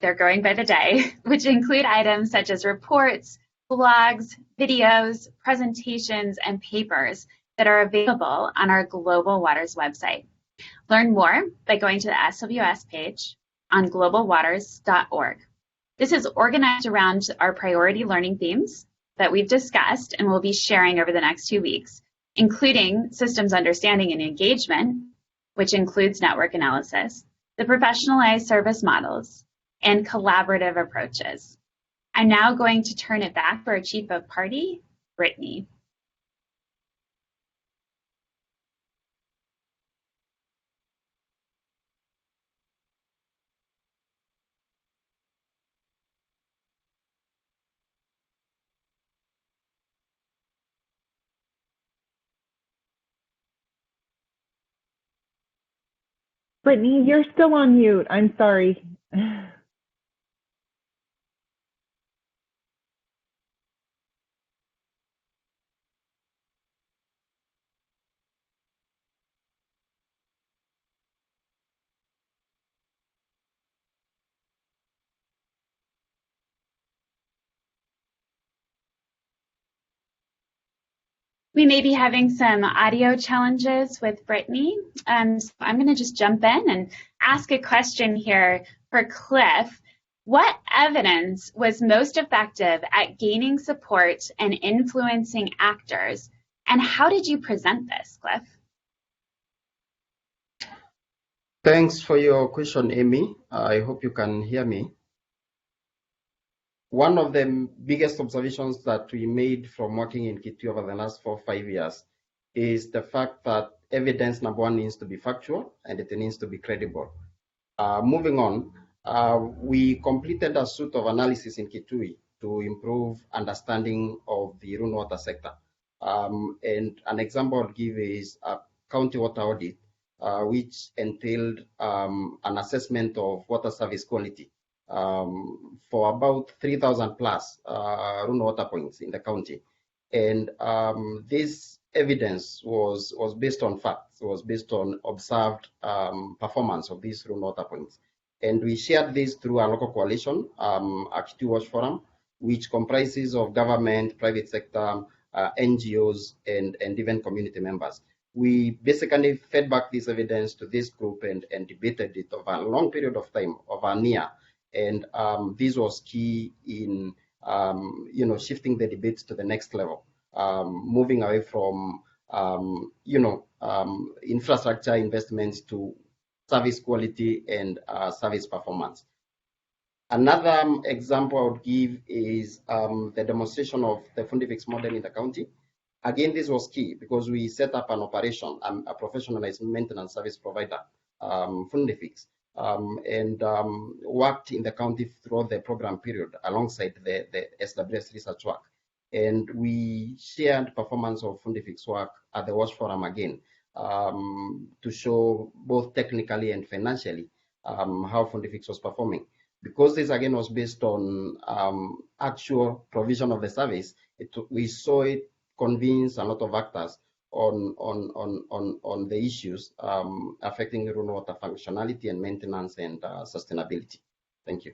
S4: They're growing by the day, which include items such as reports, blogs, videos, presentations, and papers that are available on our Global Waters website. Learn more by going to the SWS page on globalwaters.org. This is organized around our priority learning themes that we've discussed and will be sharing over the next 2 weeks, including systems understanding and engagement, which includes network analysis, the professionalized service models, and collaborative approaches. I'm now going to turn it back for our Chief of Party, Brittany.
S12: Brittany, you're still on mute. I'm sorry.
S4: We may be having some audio challenges with Brittany, so I'm going to just jump in and ask a question here for Cliff. What evidence was most effective at gaining support and influencing actors, and how did you present this, Cliff?
S6: Thanks for your question, Amy. I hope you can hear me. One of the biggest observations that we made from working in Kitui over the last 4 or 5 years is the fact that evidence, number one, needs to be factual and it needs to be credible. Moving on, we completed a suite of analysis in Kitui to improve understanding of the Rune water sector. And an example I'll give is a county water audit, which entailed an assessment of water service quality for about 3,000 plus Rune water points in the county. And this evidence was based on facts, was based on observed performance of these Rune water points. And we shared this through our local coalition, Kitui Watch Forum, which comprises of government, private sector, NGOs, and even community members. We basically fed back this evidence to this group and debated it over a long period of time, over a year. And this was key in shifting the debates to the next level, moving away from infrastructure investments to service quality and service performance. Another example I would give is the demonstration of the Fundifix model in the county. Again, this was key because we set up an operation, a professionalized maintenance service provider, Fundifix, and worked in the county throughout the program period alongside the SWS research work. And we shared performance of Fundifix work at the Watch Forum again to show both technically and financially how Fundifix was performing. Because this again was based on actual provision of the service, we saw it convince a lot of actors on the issues affecting Rune water functionality and maintenance and sustainability. Thank you.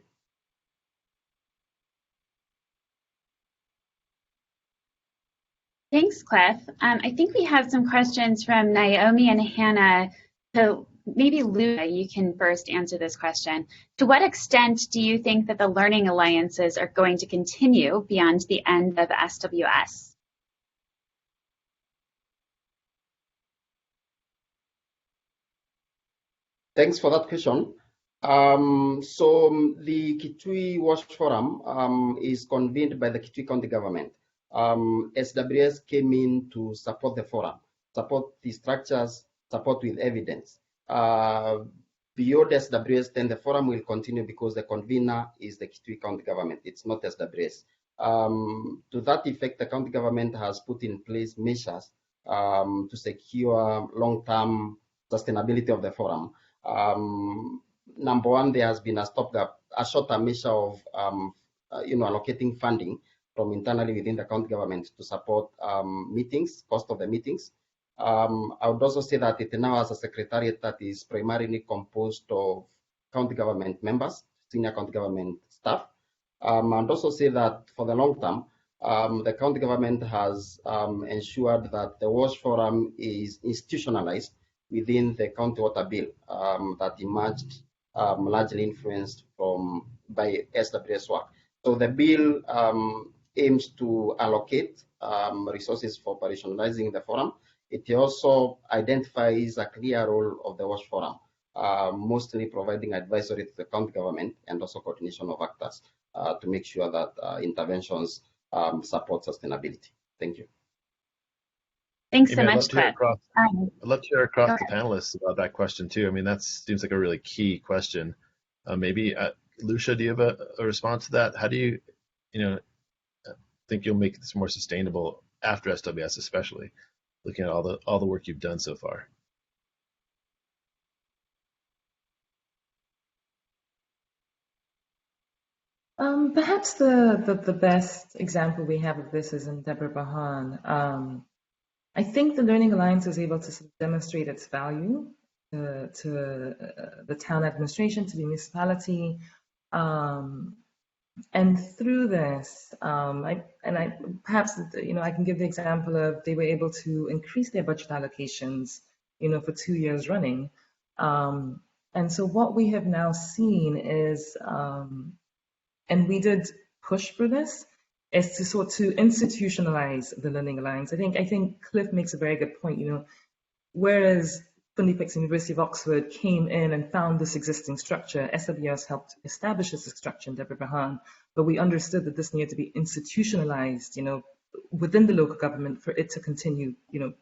S4: Thanks, Cliff. I think we have some questions from Naomi and Hannah to maybe Lucia, you can first answer this question. To what extent do you think that the learning alliances are going to continue beyond the end of SWS?
S13: Thanks for that question. So the Kitui WASH Forum is convened by the Kitui County government. SWS came in to support the forum, support the structures, support with evidence. Beyond SWS, then the forum will continue because the convener is the Kitui County government. It's not SWS. To that effect, the county government has put in place measures to secure long-term sustainability of the forum. Number one, there has been a short-term measure of allocating funding from internally within the county government to support meetings, cost of the meetings. I would also say that it now has a secretariat that is primarily composed of county government members, senior county government staff, and also say that for the long term, the county government has ensured that the WASH Forum is institutionalized within the county water bill that emerged largely influenced by SWS work. So the bill aims to allocate resources for operationalizing the forum. It also identifies a clear role of the WASH Forum, mostly providing advisory to the county government and also coordination of actors to make sure that interventions support sustainability. Thank you.
S4: Thanks so much, Cliff.
S3: I'd love to hear across the panelists about that question too. I mean, that seems like a really key question. Maybe Lucia, do you have a response to that? How do you, think you'll make this more sustainable after SWS, especially looking at all the work you've done so far?
S10: Perhaps the best example we have of this is in Debre Bahan. I think the Learning Alliance is able to sort of demonstrate its value to the town administration, to the municipality, and through this, perhaps I can give the example of they were able to increase their budget allocations, for 2 years running, and so what we have now seen is, and we did push for this, is to sort to institutionalize the Learning Alliance. I think Cliff makes a very good point. Whereas Fundy-Picks University of Oxford came in and found this existing structure, SWS helped establish this structure in Debre Bahan, but we understood that this needed to be institutionalized, within the local government for it to continue,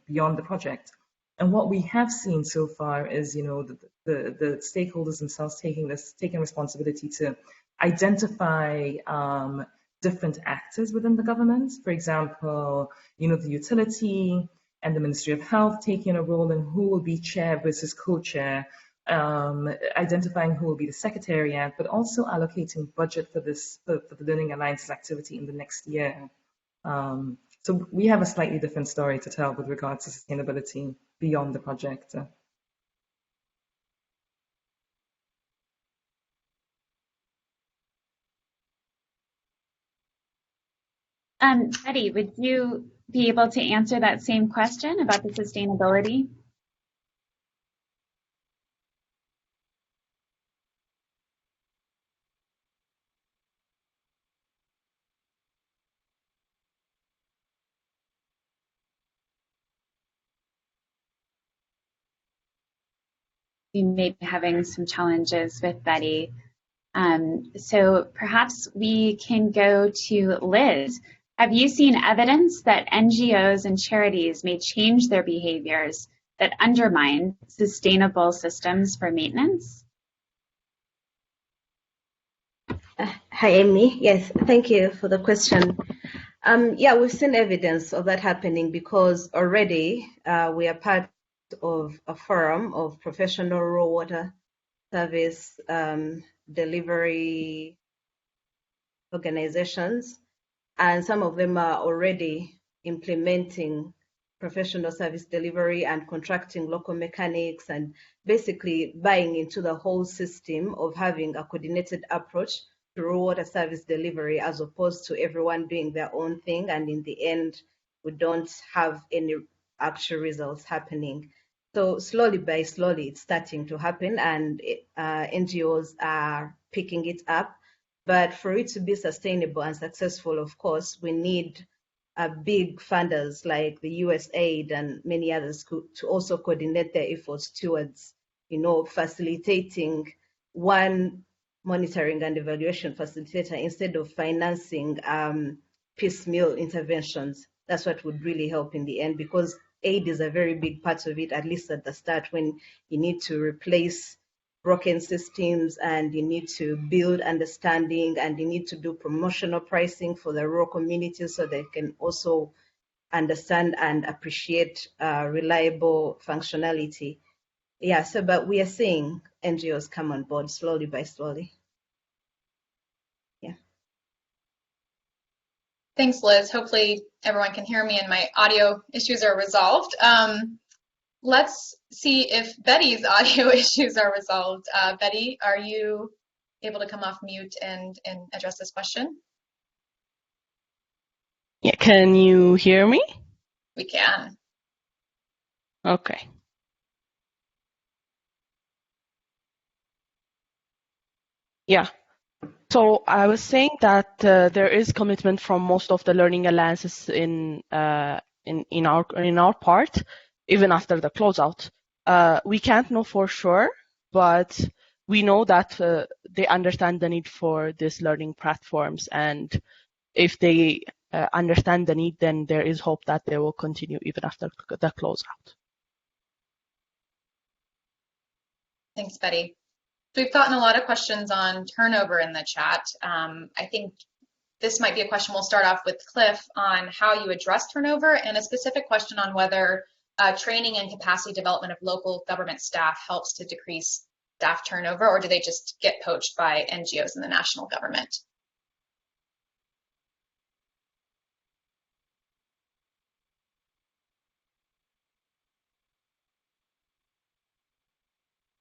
S10: beyond the project. And what we have seen so far is, the stakeholders themselves taking responsibility to identify different actors within the government. For example, the utility and the Ministry of Health taking a role in who will be chair versus co-chair, identifying who will be the secretariat, but also allocating budget for the Learning Alliance's activity in the next year. So we have a slightly different story to tell with regards to sustainability beyond the project.
S4: Betty, would you be able to answer that same question about the sustainability? We may be having some challenges with Betty. So perhaps we can go to Liz. Have you seen evidence that NGOs and charities may change their behaviors that undermine sustainable systems for maintenance?
S5: Hi, Amy. Yes, thank you for the question. Yeah, we've seen evidence of that happening because already we are part of a forum of professional raw water service delivery organizations, and some of them are already implementing professional service delivery and contracting local mechanics and basically buying into the whole system of having a coordinated approach to raw water service delivery, as opposed to everyone doing their own thing, and in the end we don't have any actual results happening.
S14: So slowly by slowly, it's starting to happen, and NGOs are picking it up. But for it to be sustainable and successful, of course, we need big funders like the USAID and many others to also coordinate their efforts towards, facilitating one monitoring and evaluation facilitator instead of financing piecemeal interventions. That's what would really help in the end, because aid is a very big part of it, at least at the start, when you need to replace broken systems and you need to build understanding and you need to do promotional pricing for the rural communities so they can also understand and appreciate reliable functionality. Yeah, but we are seeing NGOs come on board slowly by slowly. Yeah.
S1: Thanks, Liz. Hopefully everyone can hear me and my audio issues are resolved. Let's see if Betty's audio issues are resolved. Betty, are you able to come off mute and address this question?
S15: Yeah, can you hear me?
S1: We can.
S15: Okay. Yeah. So I was saying that there is commitment from most of the learning alliances in our part, even after the closeout. We can't know for sure, but we know that they understand the need for these learning platforms, and if they understand the need, then there is hope that they will continue even after the closeout.
S1: Thanks, Betty. So we've gotten a lot of questions on turnover in the chat. I think this might be a question we'll start off with Cliff on how you address turnover, and a specific question on whether training and capacity development of local government staff helps to decrease staff turnover, or do they just get poached by NGOs and the national government?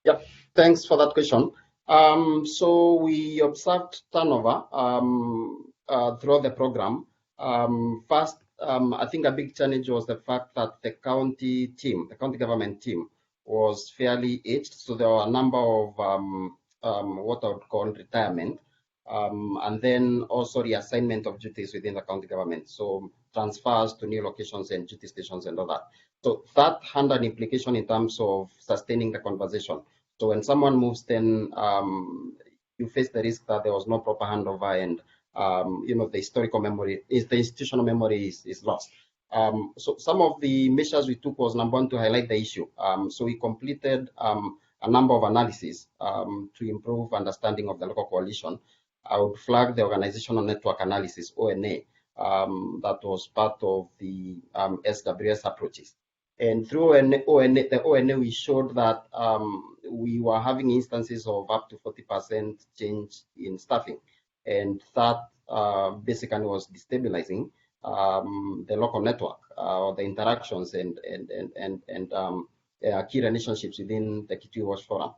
S13: Yep, thanks for that question. So we observed turnover throughout the program. First, I think a big challenge was the fact that the county government team was fairly aged. So there were a number of what I would call retirement, and then also reassignment of duties within the county government. So transfers to new locations and duty stations and all that. So that had an implication in terms of sustaining the conversation. So when someone moves, then you face the risk that there was no proper handover, and the historical memory, the institutional memory is lost. So some of the measures we took was, number one, to highlight the issue. So we completed a number of analyses to improve understanding of the local coalition. I would flag the organizational network analysis, ONA, that was part of the SWS approaches. And through the ONA, we showed that we were having instances of up to 40% change in staffing, and that basically was destabilizing the local network, or the interactions and key relationships within the Kitui Watch Forum.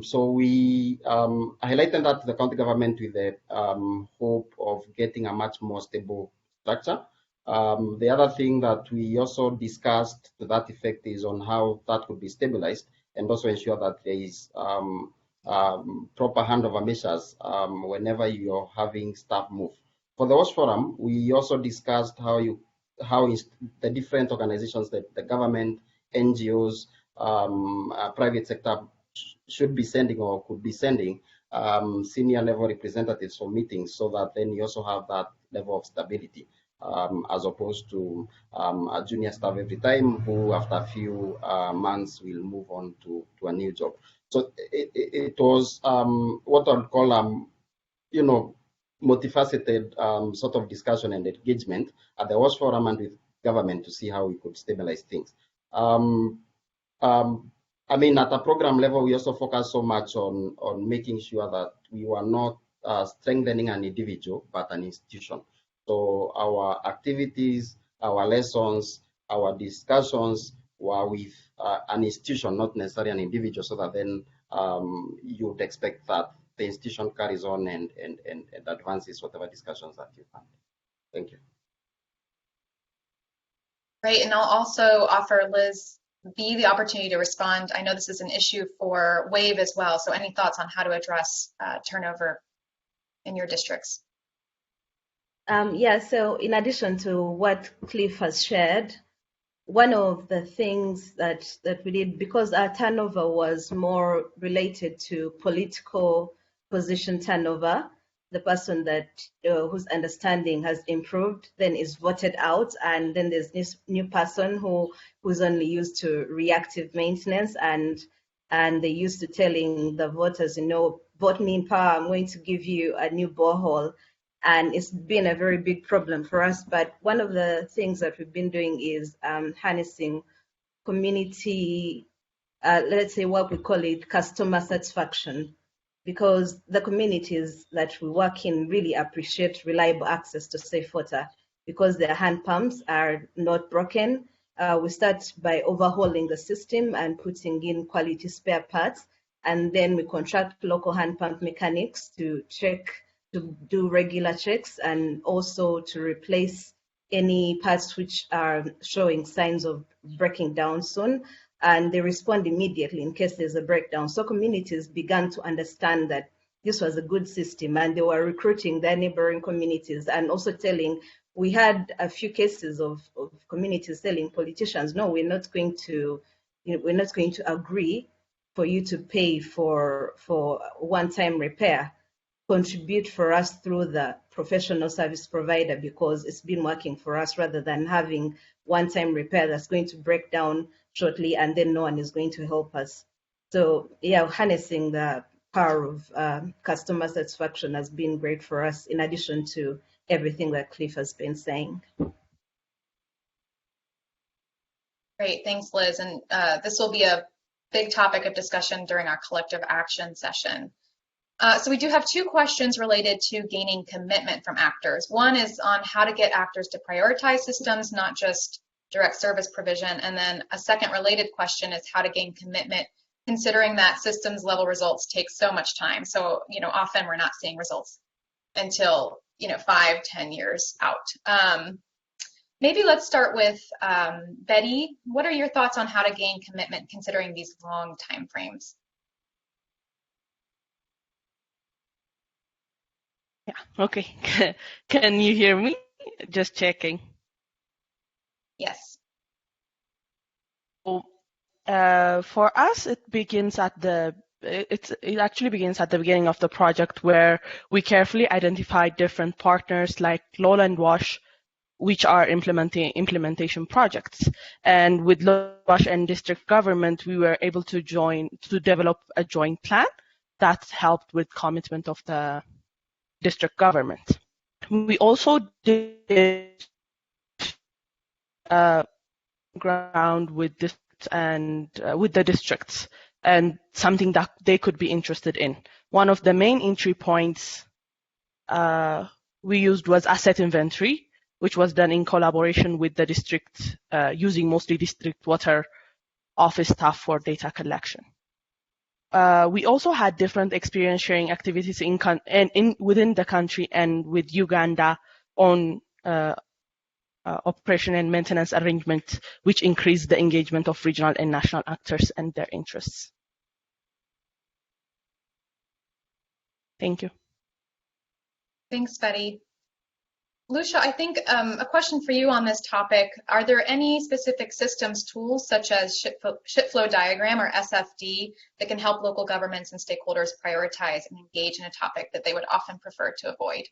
S13: So we highlighted that to the county government with the hope of getting a much more stable structure. The other thing that we also discussed to that effect is on how that could be stabilized, and also ensure that there is proper handover measures whenever you're having staff move. For the Watch Forum, we also discussed how the different organizations, that the government, NGOs, private sector should be sending or could be sending senior level representatives for meetings, so that then you also have that level of stability. As opposed to a junior staff every time, who after a few months will move on to a new job. So it was what I'd call multifaceted sort of discussion and engagement at the Watch Forum and with government to see how we could stabilize things. I mean, at a program level, we also focus so much on making sure that we were not strengthening an individual, but an institution. So our activities, our lessons, our discussions were with an institution, not necessarily an individual, so that then you would expect that the institution carries on and advances whatever discussions that you have. Thank you.
S1: Great, and I'll also offer Liz B, the opportunity to respond. I know this is an issue for WAVE as well, so any thoughts on how to address turnover in your districts?
S14: Yeah, so in addition to what Cliff has shared, one of the things that we did, because our turnover was more related to political position turnover, the person that whose understanding has improved then is voted out, and then there's this new person who's only used to reactive maintenance, and they're used to telling the voters, you know, vote me in power, I'm going to give you a new borehole. And it's been a very big problem for us. But one of the things that we've been doing is harnessing community, let's say what we call it, customer satisfaction, because the communities that we work in really appreciate reliable access to safe water because their hand pumps are not broken. We start by overhauling the system and putting in quality spare parts, and then we contract local hand pump mechanics to do regular checks and also to replace any parts which are showing signs of breaking down soon. And they respond immediately in case there's a breakdown. So communities began to understand that this was a good system, and they were recruiting their neighboring communities and also telling, we had a few cases of communities telling politicians, no, we're not going to agree for you to pay for one-time repair. Contribute for us through the professional service provider because it's been working for us, rather than having one-time repair that's going to break down shortly and then no one is going to help us. So yeah, harnessing the power of customer satisfaction has been great for us, in addition to everything that Cliff has been saying.
S1: Great, thanks, Liz. And this will be a big topic of discussion during our collective action session. So we do have two questions related to gaining commitment from actors. One is on how to get actors to prioritize systems, not just direct service provision. And then a second related question is how to gain commitment, considering that systems level results take so much time. So, you know, often we're not seeing results until, you know, 5-10 years out. Maybe let's start with Betty. What are your thoughts on how to gain commitment considering these long time frames?
S15: Yeah, okay. Can you hear me? Just checking.
S1: Yes.
S15: So, for us, it actually begins at the beginning of the project, where we carefully identify different partners like Lowland Wash, which are implementation projects. And with Lowland Wash and district government, we were able to develop a joint plan that helped with commitment of the district government. We also did ground with districts and with the districts, and something that they could be interested in. One of the main entry points we used was asset inventory, which was done in collaboration with the district, using mostly district water office staff for data collection. We also had different experience sharing activities within the country and with Uganda on operation and maintenance arrangements, which increased the engagement of regional and national actors and their interests. Thank you.
S1: Thanks, Betty. Lucia, I think a question for you on this topic. Are there any specific systems tools such as ship flow diagram or SFD that can help local governments and stakeholders prioritize and engage in a topic that they would often prefer to avoid?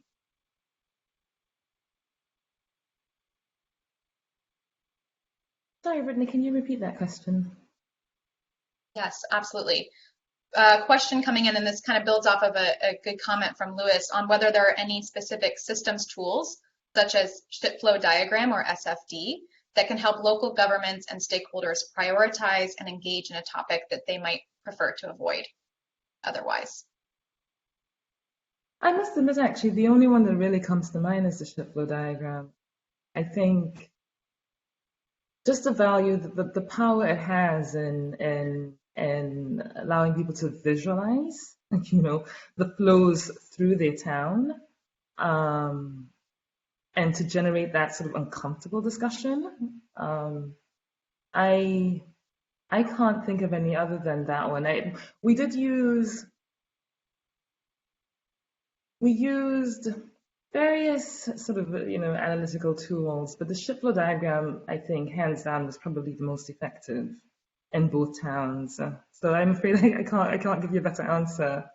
S16: Sorry, Brittany, can you repeat that question?
S1: Yes, absolutely. Question coming in, and this kind of builds off of a good comment from Lewis on whether there are any specific systems tools such as ship flow diagram or SFD that can help local governments and stakeholders prioritize and engage in a topic that they might prefer to avoid otherwise.
S16: I must admit, actually, the only one that really comes to mind is the ship flow diagram. I think just the value, the power it has in allowing people to visualize, you know, the flows through their town, and to generate that sort of uncomfortable discussion. I I can't think of any other than that one. We used various sort of, analytical tools, but the ship flow diagram, I think, hands down, was probably the most effective in both towns. So I'm afraid I can't give you a better answer.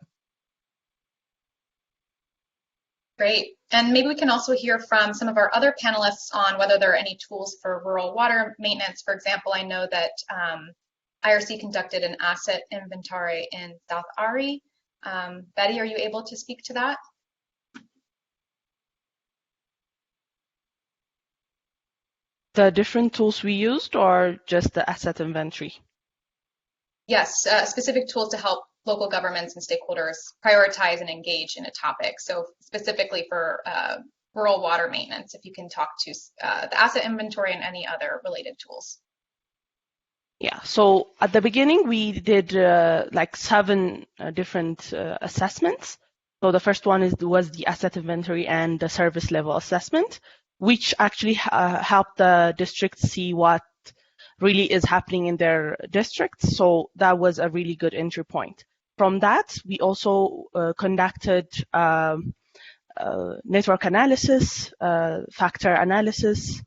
S1: Great. And maybe we can also hear from some of our other panelists on whether there are any tools for rural water maintenance. For example, I know that IRC conducted an asset inventory in South Ari. Betty, are you able to speak to that?
S15: The different tools we used, or just the asset inventory?
S1: Yes, specific tools to help local governments and stakeholders prioritize and engage in a topic. So specifically for rural water maintenance, if you can talk to the asset inventory and any other related tools.
S15: Yeah, so at the beginning, we did like 7 different assessments. So the first one was the asset inventory and the service level assessment, which actually helped the district see what really is happening in their districts. So that was a really good entry point. From that, we also conducted network analysis, factor analysis,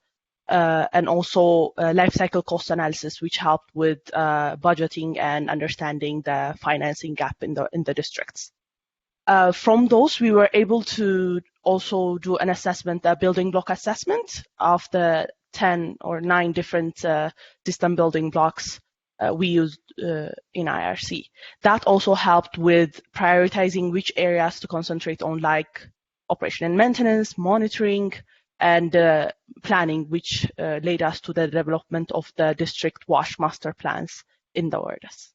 S15: and also life cycle cost analysis, which helped with budgeting and understanding the financing gap in the districts. From those, we were able to also do an assessment, a building block assessment of the 10 or 9 different system building blocks we used in IRC. That also helped with prioritizing which areas to concentrate on, like operation and maintenance, monitoring, and planning, which led us to the development of the district wash master plans in the wards.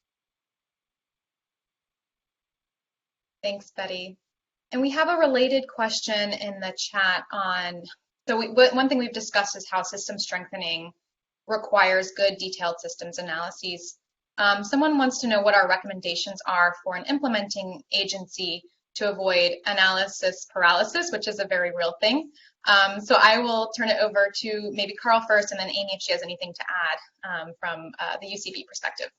S1: Thanks, Betty. And we have a related question in the chat on, so one thing we've discussed is how system strengthening requires good detailed systems analyses. Someone wants to know what our recommendations are for an implementing agency to avoid analysis paralysis, which is a very real thing. So I will turn it over to maybe Carl first, and then Amy if she has anything to add from the UCB perspective.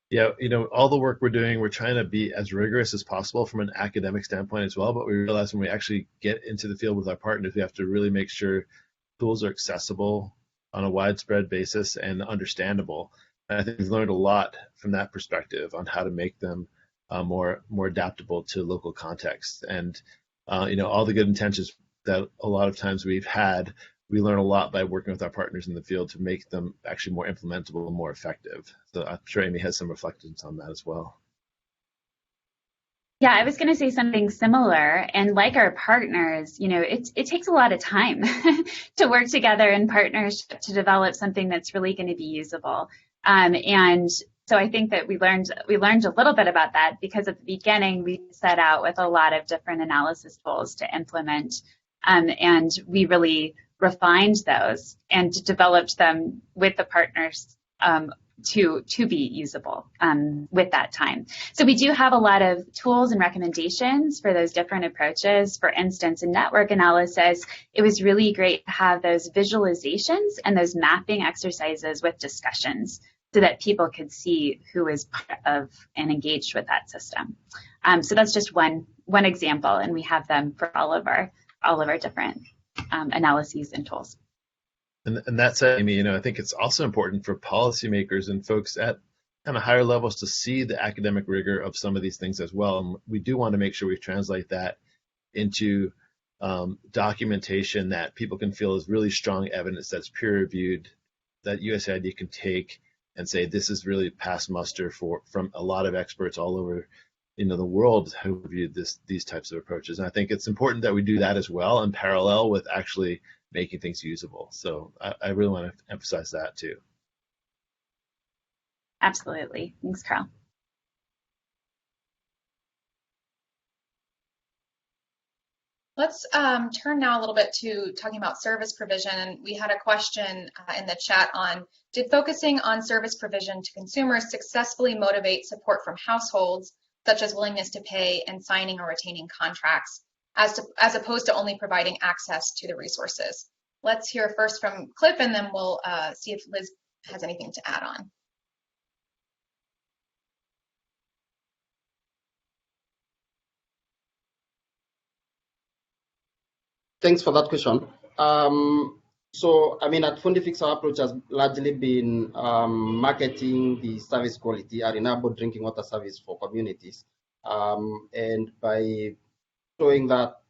S3: Yeah, all the work we're doing, we're trying to be as rigorous as possible from an academic standpoint as well, but we realize when we actually get into the field with our partners, we have to really make sure tools are accessible on a widespread basis and understandable. And I think we've learned a lot from that perspective on how to make them more adaptable to local contexts. And all the good intentions that a lot of times we've had, we learn a lot by working with our partners in the field to make them actually more implementable and more effective. So I'm sure Amy has some reflections on that as well.
S4: Yeah, I was going to say something similar. And like our partners, it takes a lot of time to work together in partnership to develop something that's really going to be usable. And so I think that we learned a little bit about that, because at the beginning we set out with a lot of different analysis tools to implement, and we really refined those and developed them with the partners to be usable with that time. So we do have a lot of tools and recommendations for those different approaches. For instance, in network analysis, it was really great to have those visualizations and those mapping exercises with discussions so that people could see who is part of and engaged with that system. So that's just one example, and we have them for all of our different analyses and tools.
S3: And that said, Amy, I think it's also important for policymakers and folks at kind of higher levels to see the academic rigor of some of these things as well. And we do want to make sure we translate that into documentation that people can feel is really strong evidence that's peer-reviewed, that USAID can take and say this is really past muster from a lot of experts all over the world who reviewed these types of approaches. And I think it's important that we do that as well in parallel with actually making things usable. So I really want to emphasize that too.
S4: Absolutely. Thanks, Carl.
S1: Let's turn now a little bit to talking about service provision. And we had a question in the chat on, did focusing on service provision to consumers successfully motivate support from households, such as willingness to pay and signing or retaining contracts, as opposed to only providing access to the resources? Let's hear first from Cliff, and then we'll see if Liz has anything to add on.
S13: Thanks for that question. So, I mean, at Fundifix, our approach has largely been marketing the service quality, a renewable drinking water service for communities, and by showing that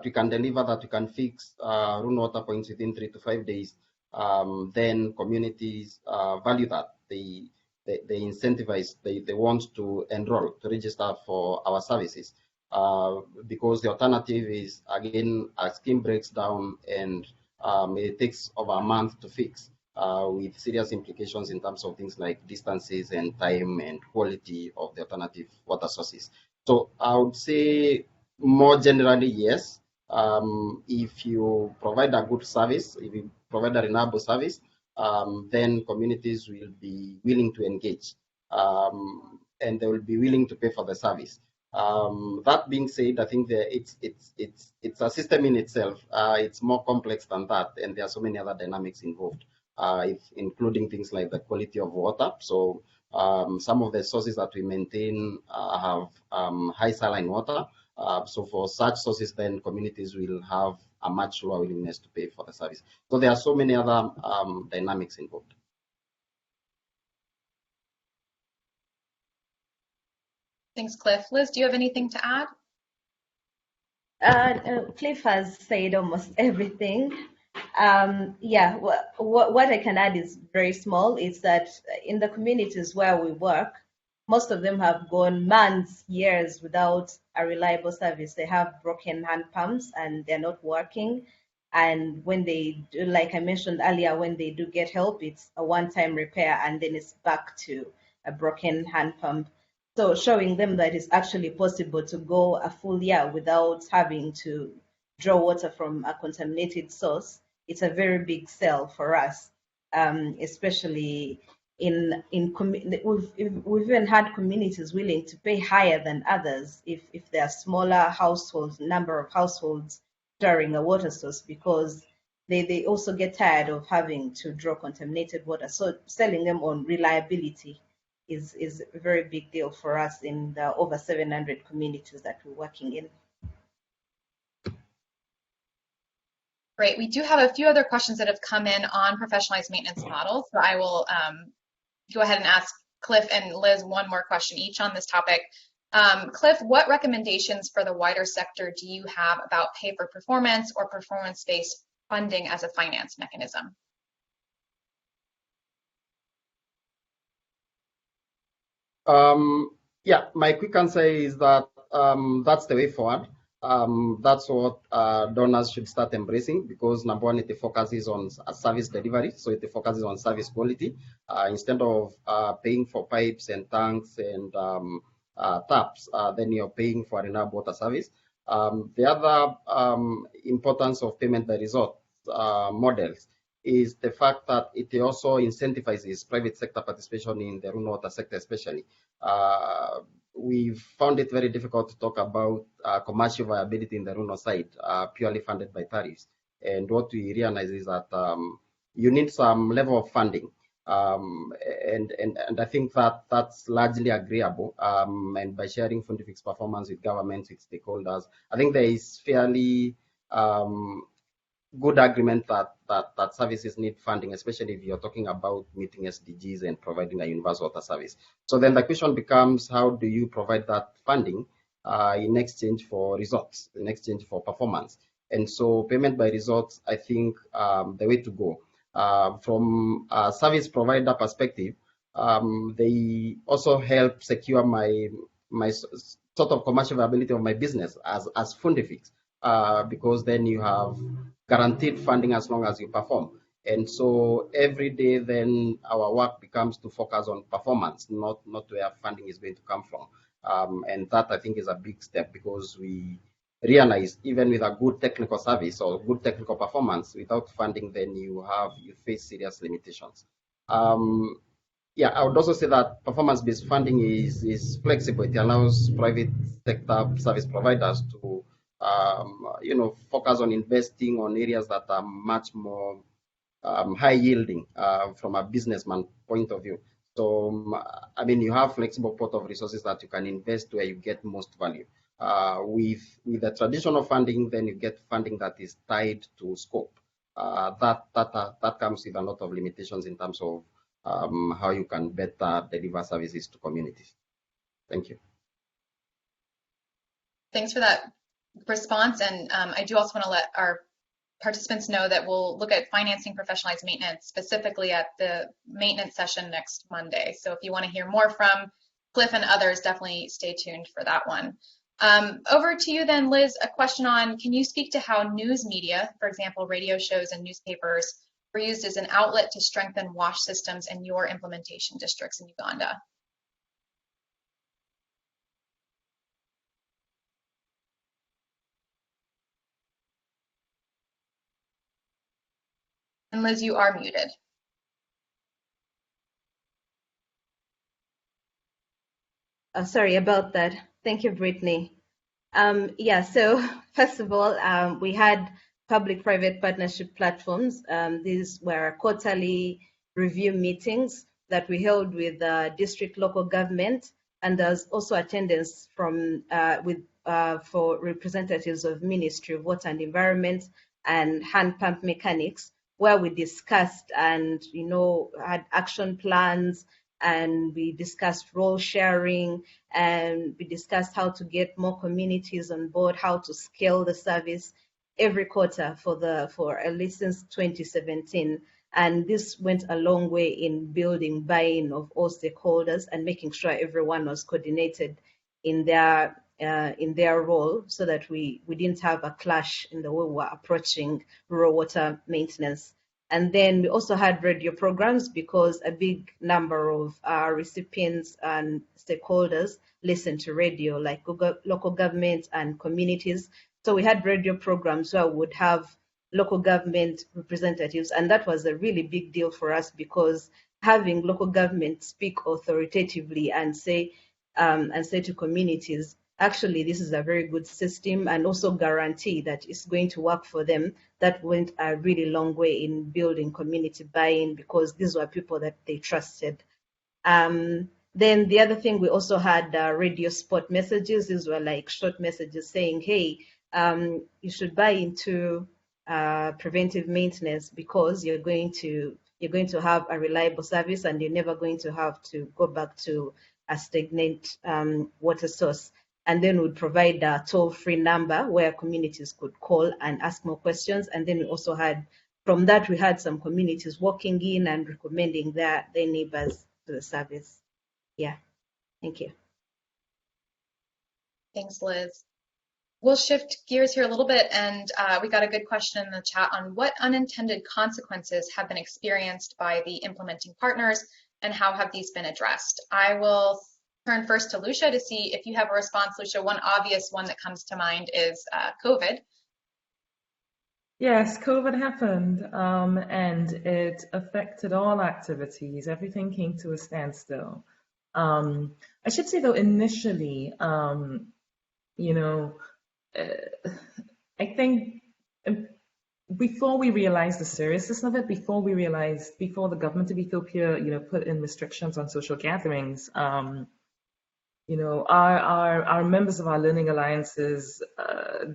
S13: we can deliver, that we can fix room water points within 3 to 5 days, then communities value that. They incentivize, they want to enroll, to register for our services. Because the alternative is, again, a scheme breaks down and it takes over a month to fix, with serious implications in terms of things like distances and time and quality of the alternative water sources. So I would say more generally, yes. If you provide a good service, if you provide a reliable service, then communities will be willing to engage, and they will be willing to pay for the service. That being said, I think that it's a system in itself. It's more complex than that, and there are so many other dynamics involved, including things like the quality of water. So some of the sources that we maintain have high saline water. So for such sources, then communities will have a much lower willingness to pay for the service. So there are so many other dynamics involved.
S1: Thanks, Cliff. Liz, do you have anything to add?
S14: Cliff has said almost everything. Yeah, what I can add is very small. It's that in the communities where we work, most of them have gone months, years without a reliable service. They have broken hand pumps and they're not working. And when they do, like I mentioned earlier, when they do get help, it's a one-time repair and then it's back to a broken hand pump. So showing them that it's actually possible to go a full year without having to draw water from a contaminated source, it's a very big sell for us, especially we've even had communities willing to pay higher than others if there are smaller households, number of households sharing a water source, because they also get tired of having to draw contaminated water. So selling them on reliability is a very big deal for us in the over 700 communities that we're working in.
S1: Great. We do have a few other questions that have come in on professionalized maintenance models. So I will go ahead and ask Cliff and Liz one more question each on this topic. Cliff, what recommendations for the wider sector do you have about pay for performance or performance-based funding as a finance mechanism?
S13: Yeah, my quick answer is that that's the way forward. That's what donors should start embracing, because number one, it focuses on service delivery, so it focuses on service quality. Instead of paying for pipes and tanks and taps, then you're paying for a renewable water service. The other importance of payment by result models is the fact that it also incentivizes private sector participation in the rural water sector, especially. We've found it very difficult to talk about commercial viability in the rural side, purely funded by tariffs. And what we realize is that you need some level of funding. And I think that that's largely agreeable. And by sharing Fundifix performance with governments, with stakeholders, I think there is fairly good agreement that services need funding, especially if you're talking about meeting SDGs and providing a universal water service. So then the question becomes, how do you provide that funding in exchange for results, in exchange for performance? And so payment by results, I think, the way to go. From a service provider perspective, they also help secure my sort of commercial viability of my business as Fundifix, because then you have guaranteed funding as long as you perform. And so every day then our work becomes to focus on performance, not where funding is going to come from. And that I think is a big step, because we realize even with a good technical service or good technical performance, without funding, then you face serious limitations. Yeah, I would also say that performance-based funding is flexible. It allows private sector service providers to focus on investing on areas that are much more high yielding from a businessman point of view. So, I mean, you have flexible pot of resources that you can invest where you get most value. With the traditional funding, then you get funding that is tied to scope. That comes with a lot of limitations in terms of how you can better deliver services to communities. Thank you.
S1: Thanks for that response. And I do also want to let our participants know that we'll look at financing professionalized maintenance specifically at the maintenance session next Monday. So if you want to hear more from Cliff and others, definitely stay tuned for that one. Over to you then, Liz, a question on, can you speak to how news media, for example, radio shows and newspapers, were used as an outlet to strengthen WASH systems in your implementation districts in Uganda? And Liz, you are muted.
S14: Sorry about that. Thank you, Brittany. Yeah, so first of all, we had public-private partnership platforms. These were quarterly review meetings that we held with district local government, and there's also attendance from for representatives of Ministry of Water and Environment and hand pump mechanics, where we discussed and had action plans, and we discussed role sharing, and we discussed how to get more communities on board, how to scale the service every quarter for at least since 2017. And this went a long way in building buy-in of all stakeholders and making sure everyone was coordinated in their role, so that we didn't have a clash in the way we were approaching rural water maintenance. And then we also had radio programs, because a big number of our recipients and stakeholders listen to radio, like local government and communities. So we had radio programs where we would have local government representatives, and that was a really big deal for us, because having local government speak authoritatively and say to communities, actually, this is a very good system, and also guarantee that it's going to work for them. That went a really long way in building community buy-in, because these were people that they trusted. Then the other thing, we also had radio spot messages. These were like short messages saying, hey, you should buy into preventive maintenance, because you're going to have a reliable service, and you're never going to have to go back to a stagnant water source. And then we'd provide a toll-free number where communities could call and ask more questions. And then we also had, from that, we had some communities walking in and recommending their neighbors to the service. Yeah, thank you.
S1: Thanks, Liz. We'll shift gears here a little bit, and we got a good question in the chat on what unintended consequences have been experienced by the implementing partners, and how have these been addressed. I will turn first to Lucia to see if you have a response. Lucia, one obvious one that comes to mind is COVID.
S16: Yes, COVID happened, and it affected all activities. Everything came to a standstill. I should say, though, initially, I think before we realized the seriousness of it, before the government of Ethiopia, put in restrictions on social gatherings, our members of our learning alliances,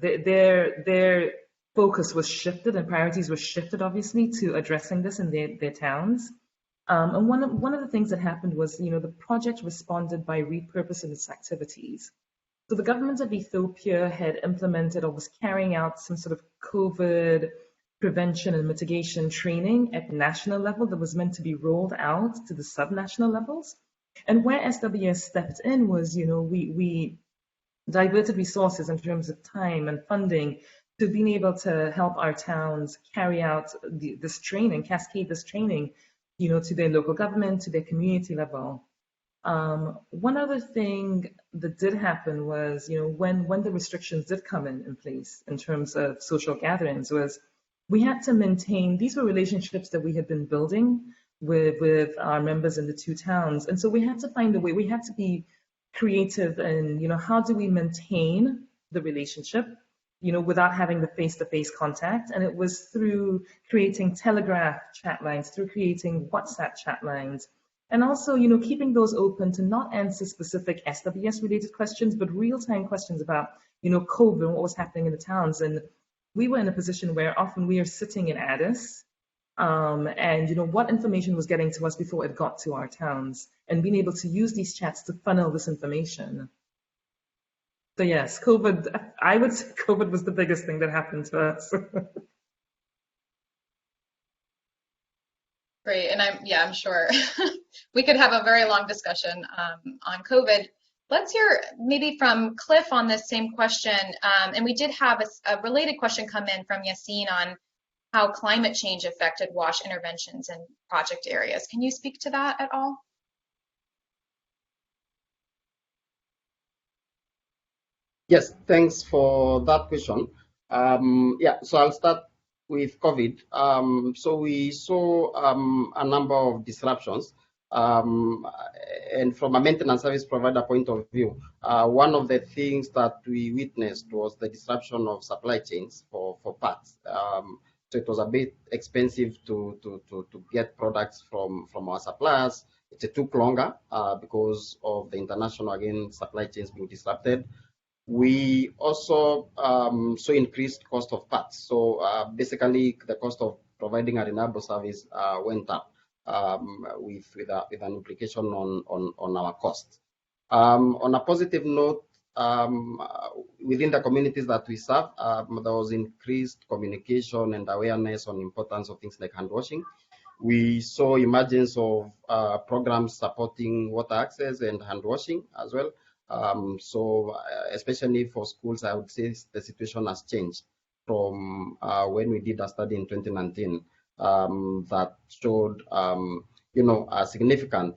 S16: their focus was shifted, and priorities were shifted, obviously, to addressing this in their towns. And one of the things that happened was, the project responded by repurposing its activities. So the government of Ethiopia had implemented or was carrying out some sort of COVID prevention and mitigation training at national level that was meant to be rolled out to the subnational levels. And where SWS stepped in was, we diverted resources in terms of time and funding to being able to help our towns carry out this training, cascade this training, to their local government, to their community level. One other thing that did happen was, when the restrictions did come in place in terms of social gatherings, was we had to maintain, these were relationships that we had been building with our members in the two towns. And so we had to find a way, we had to be creative and, how do we maintain the relationship, without having the face-to-face contact. And it was through creating Telegraph chat lines, through creating WhatsApp chat lines, And also, keeping those open to not answer specific SWS related questions, but real-time questions about, COVID and what was happening in the towns. And we were in a position where often we are sitting in Addis, and what information was getting to us before it got to our towns, and being able to use these chats to funnel this information. So yes, COVID, I would say COVID was the biggest thing that happened to us.
S1: Great, and I'm sure we could have a very long discussion on COVID. Let's hear maybe from Cliff on this same question, and we did have a related question come in from Yassine on how climate change affected WASH interventions in project areas. Can you speak to that at all?
S13: Yes, thanks for that question. So I'll start with COVID. So we saw a number of disruptions. And from a maintenance service provider point of view, one of the things that we witnessed was the disruption of supply chains for parts. So it was a bit expensive to get products from our suppliers. It took longer because of the international, again, supply chains being disrupted. We also saw increased cost of parts. So basically, the cost of providing a reliable service went up with an implication on our costs. On a positive note, within the communities that we serve, there was increased communication and awareness on the importance of things like hand washing. We saw emergence of programs supporting water access and hand washing as well. So especially for schools, I would say the situation has changed from when we did a study in 2019 that showed, a significant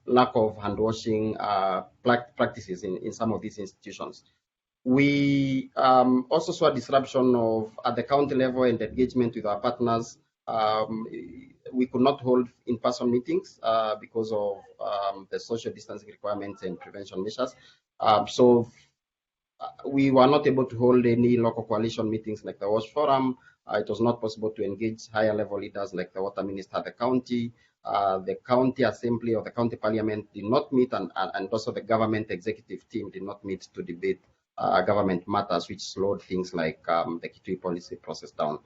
S13: lack of hand washing practices in some of these institutions. We also saw a disruption at the county level and engagement with our partners. We could not hold in-person meetings because of the social distancing requirements and prevention measures. So we were not able to hold any local coalition meetings like the WASH Forum. It was not possible to engage higher level leaders like the water minister at the county. The county assembly or the county parliament did not meet, and also the government executive team did not meet to debate government matters, which slowed things like the Kitui policy process down.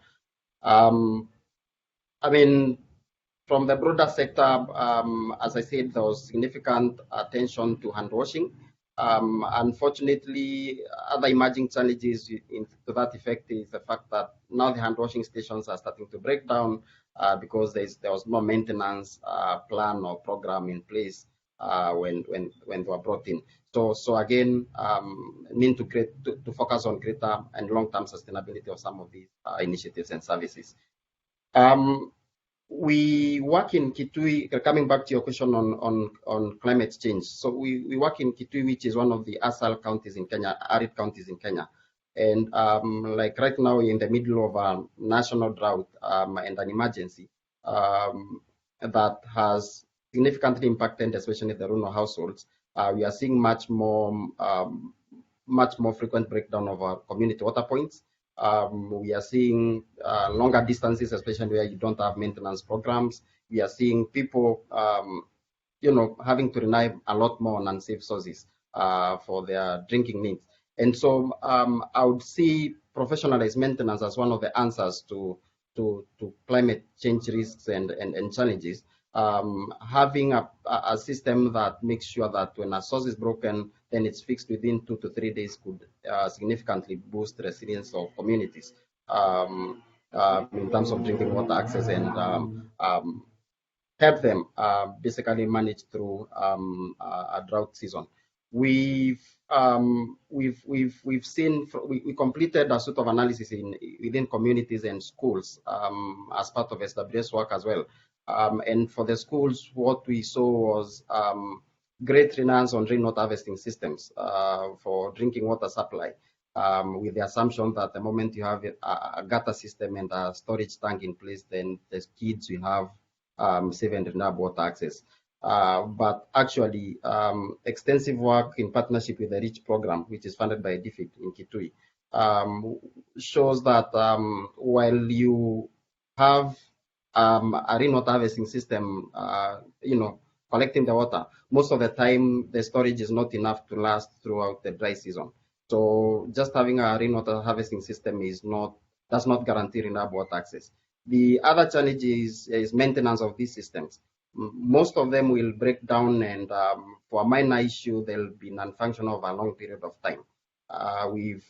S13: From the broader sector, as I said, there was significant attention to hand washing. Unfortunately, other emerging challenges to that effect is the fact that now the hand washing stations are starting to break down because there was no maintenance plan or program in place when they were brought in. So again, need to focus on greater and long-term sustainability of some of these initiatives and services. We work in Kitui, coming back to your question on climate change. So we work in Kitui, which is one of the ASAL counties in Kenya, arid counties in Kenya. And like right now, we're in the middle of a national drought and an emergency that has significantly impacted, especially the rural households. We are seeing much more frequent breakdown of our community water points. We are seeing longer distances, especially where you don't have maintenance programs. We are seeing people, having to rely a lot more on unsafe sources for their drinking needs. And so I would see professionalized maintenance as one of the answers to climate change risks and challenges. Having a system that makes sure that when a source is broken, then it's fixed within 2 to 3 days could significantly boost the resilience of communities in terms of drinking water access and help them basically manage through a drought season. We've seen, we completed a sort of analysis within communities and schools as part of SWS work as well. And for the schools, what we saw was great reliance on rainwater harvesting systems for drinking water supply, with the assumption that the moment you have a gutter system and a storage tank in place, then the kids will have safe and reliable water access. But actually, extensive work in partnership with the REACH program, which is funded by DFID in Kitui, shows that while you have a rainwater harvesting system, collecting the water, most of the time the storage is not enough to last throughout the dry season. So just having a rainwater harvesting system does not guarantee renewable water access. The other challenge is maintenance of these systems. Most of them will break down, and for a minor issue, they'll be non-functional over a long period of time. We've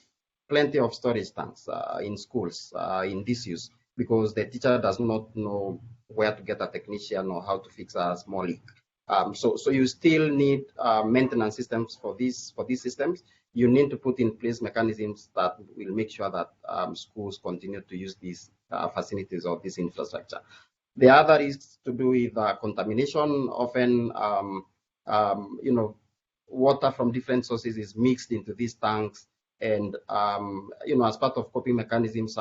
S13: plenty of storage tanks in schools in disuse because the teacher does not know where to get a technician or how to fix a small leak. So you still need maintenance systems for these systems. You need to put in place mechanisms that will make sure that schools continue to use these facilities or this infrastructure. The other is to do with contamination. Often, water from different sources is mixed into these tanks, and as part of coping mechanisms,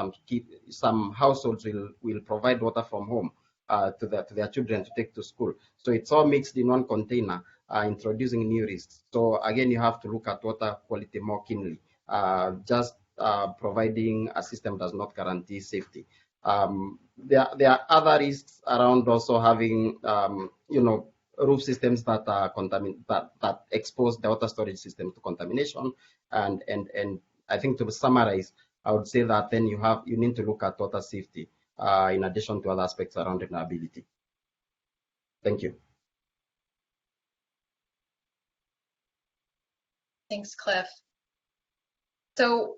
S13: some households will provide water from home to their children to take to school. So it's all mixed in one container, introducing new risks. So again, you have to look at water quality more keenly. Just providing a system does not guarantee safety. There are other risks around also having, roof systems that are that expose the water storage system to contamination. And I think, to summarize, I would say that then you need to look at water safety in addition to other aspects around renewability. Thank you.
S1: Thanks, Cliff. So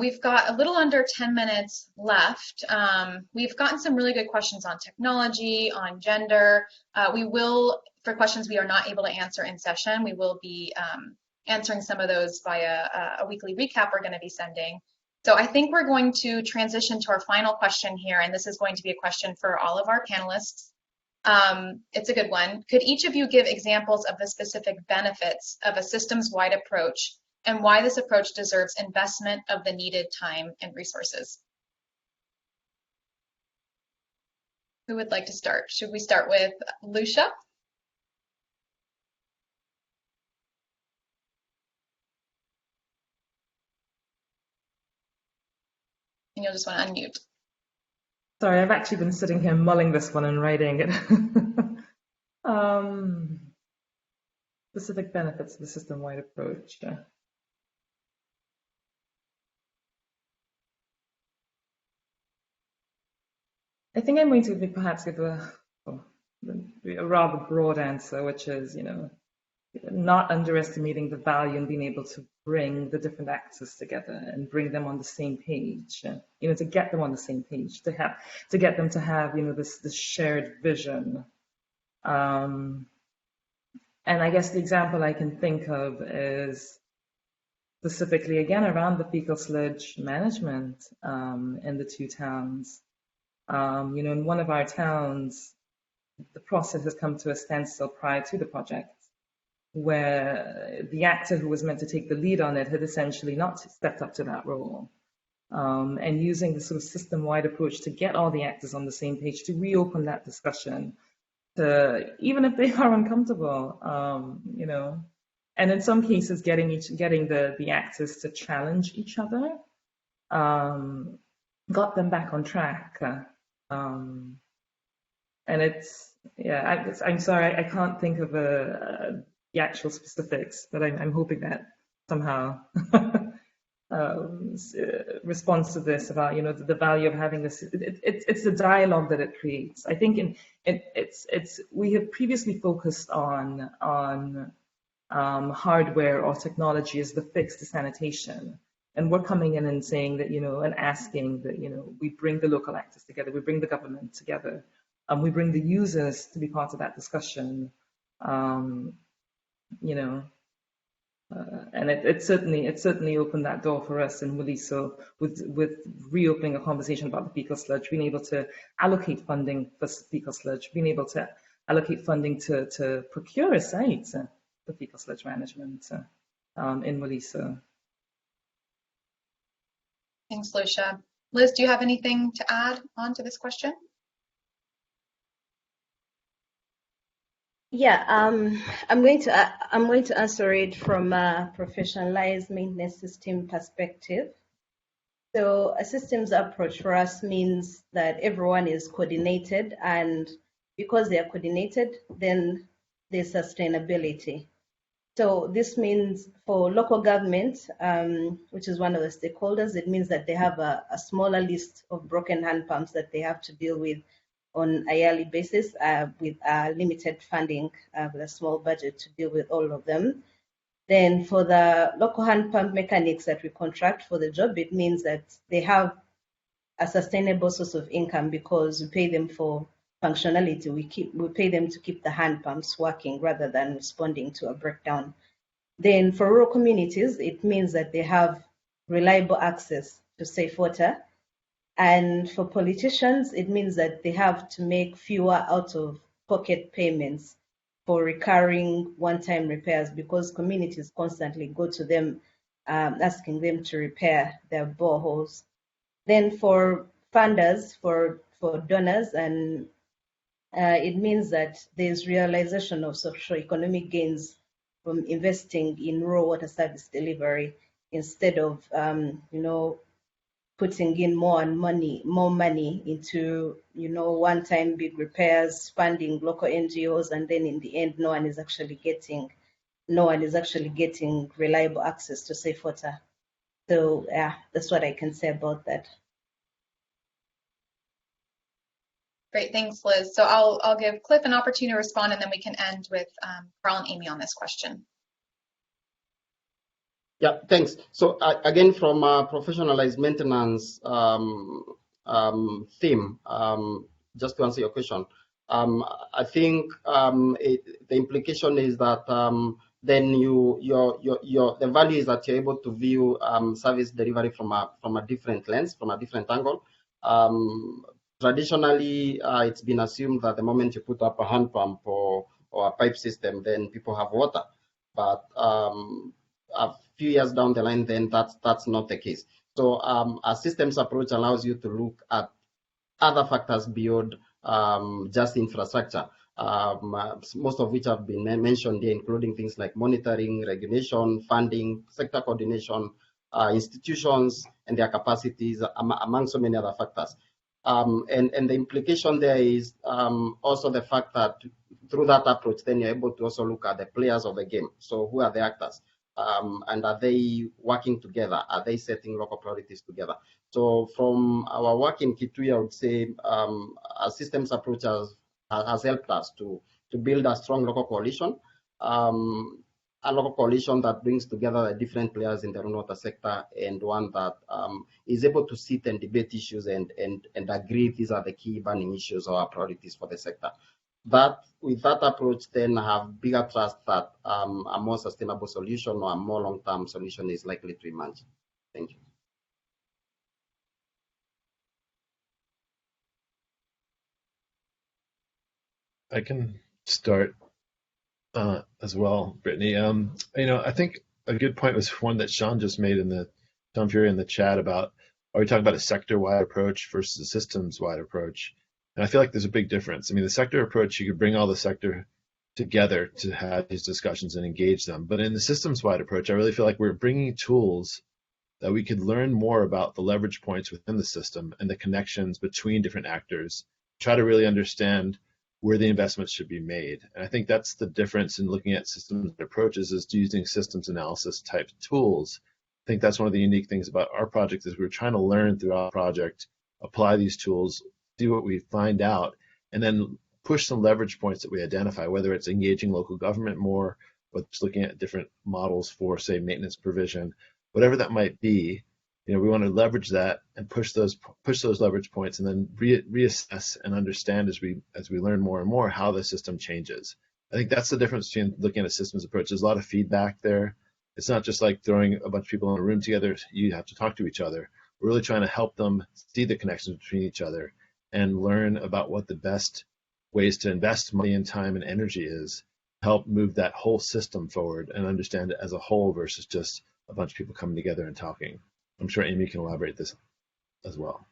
S1: we've got a little under 10 minutes left. We've gotten some really good questions on technology, on gender. We will, for questions we are not able to answer in session, we will be answering some of those via a weekly recap we're going to be sending. So I think we're going to transition to our final question here, and this is going to be a question for all of our panelists. It's a good one. Could each of you give examples of the specific benefits of a systems-wide approach and why this approach deserves investment of the needed time and resources? Who would like to start? Should we start with Lucia? And you'll just want to unmute.
S16: Sorry, I've actually been sitting here mulling this one and writing it. Specific benefits of the system-wide approach. I think I'm going to perhaps give a rather broad answer, which is, not underestimating the value in being able to bring the different actors together and bring them on the same page, to get them on the same page, to get them to have, this shared vision. And I guess the example I can think of is specifically, again, around the fecal sludge management in the two towns. In one of our towns, the process has come to a standstill prior to the project, where the actor who was meant to take the lead on it had essentially not stepped up to that role. And using the sort of system-wide approach to get all the actors on the same page, to reopen that discussion, even if they are uncomfortable, and in some cases getting the actors to challenge each other, got them back on track. And I'm sorry, I can't think of the actual specifics, but I'm hoping that somehow responds to this about, the value of having this. It's the dialogue that it creates. I think we have previously focused on hardware or technology as the fix to sanitation. And we're coming in and saying that, and asking that, we bring the local actors together, we bring the government together, we bring the users to be part of that discussion, and it certainly opened that door for us in Waliso with reopening a conversation about the fecal sludge, being able to allocate funding for fecal sludge, being able to allocate funding to procure a site for fecal sludge management in Waliso.
S1: Thanks, Lucia. Liz, do you have anything to add on to this question?
S14: Yeah, I'm going to answer it from a professionalized maintenance system perspective. So a systems approach for us means that everyone is coordinated, and because they are coordinated, then there's sustainability. So this means for local government, which is one of the stakeholders, it means that they have a smaller list of broken hand pumps that they have to deal with on a yearly basis with limited funding, with a small budget to deal with all of them. Then for the local hand pump mechanics that we contract for the job, it means that they have a sustainable source of income because we pay them for functionality. We pay them to keep the hand pumps working rather than responding to a breakdown. Then for rural communities, it means that they have reliable access to safe water. And for politicians, it means that they have to make fewer out-of-pocket payments for recurring one-time repairs because communities constantly go to them asking them to repair their boreholes. Then for funders, for donors, and it means that there's realization of socio-economic gains from investing in rural water service delivery instead of, putting in more money into, one-time big repairs, funding local NGOs, and then in the end, no one is actually getting reliable access to safe water. So yeah, that's what I can say about that.
S1: Great, thanks, Liz. So I'll give Cliff an opportunity to respond, and then we can end with Carl and Amy on this question.
S13: Yeah, thanks. So again, from a professionalized maintenance theme, just to answer your question, I think the implication is that then the value is that you're able to view service delivery from a different lens, from a different angle. Traditionally, it's been assumed that the moment you put up a hand pump or a pipe system, then people have water. But a few years down the line, then that's not the case. So a systems approach allows you to look at other factors beyond just infrastructure, most of which have been mentioned here, including things like monitoring, regulation, funding, sector coordination, institutions and their capacities, among so many other factors. And the implication there is also the fact that through that approach, then you're able to also look at the players of the game. So who are the actors? And are they working together? Are they setting local priorities together? So from our work in Kitui, I would say our systems approach has helped us to build a strong local coalition, a local coalition that brings together the different players in the water sector, and one that is able to sit and debate issues and agree these are the key burning issues or priorities for the sector. But with that approach, then I have bigger trust that a more sustainable solution or a more long-term solution is likely to emerge. Thank you.
S3: I can start as well, Brittany. I think a good point was one that Sean just made Sean Fury in the chat about, are we talking about a sector-wide approach versus a systems-wide approach? And I feel like there's a big difference. I mean, the sector approach, you could bring all the sector together to have these discussions and engage them. But in the systems-wide approach, I really feel like we're bringing tools that we could learn more about the leverage points within the system and the connections between different actors, try to really understand where the investments should be made. And I think that's the difference in looking at systems approaches, is using systems analysis type tools. I think that's one of the unique things about our project is we're trying to learn throughout the project, apply these tools, see what we find out, and then push some leverage points that we identify, whether it's engaging local government more, or just looking at different models for, say, maintenance provision, whatever that might be. We want to leverage that and push those leverage points, and then reassess and understand as we learn more and more how the system changes. I think that's the difference between looking at a systems approach. There's a lot of feedback there. It's not just like throwing a bunch of people in a room together. You have to talk to each other. We're really trying to help them see the connections between each other and learn about what the best ways to invest money and time and energy is, help move that whole system forward and understand it as a whole versus just a bunch of people coming together and talking. I'm sure Amy can elaborate this as well.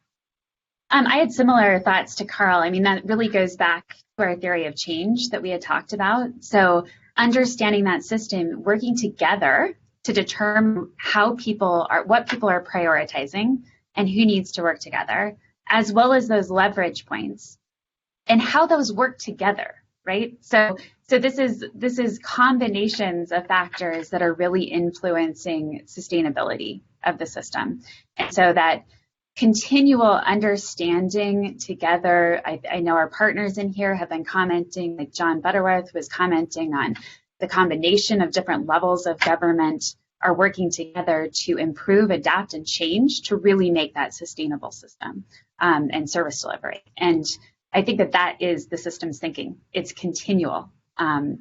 S4: I had similar thoughts to Carl. I mean, that really goes back to our theory of change that we had talked about. So understanding that system, working together to determine what people are prioritizing, and who needs to work together, as well as those leverage points and how those work together, right? So this is combinations of factors that are really influencing sustainability of the system. And so that continual understanding together, I know our partners in here have been commenting, like John Butterworth was commenting on the combination of different levels of government are working together to improve, adapt, and change to really make that sustainable system and service delivery. And I think that is the system's thinking. It's continual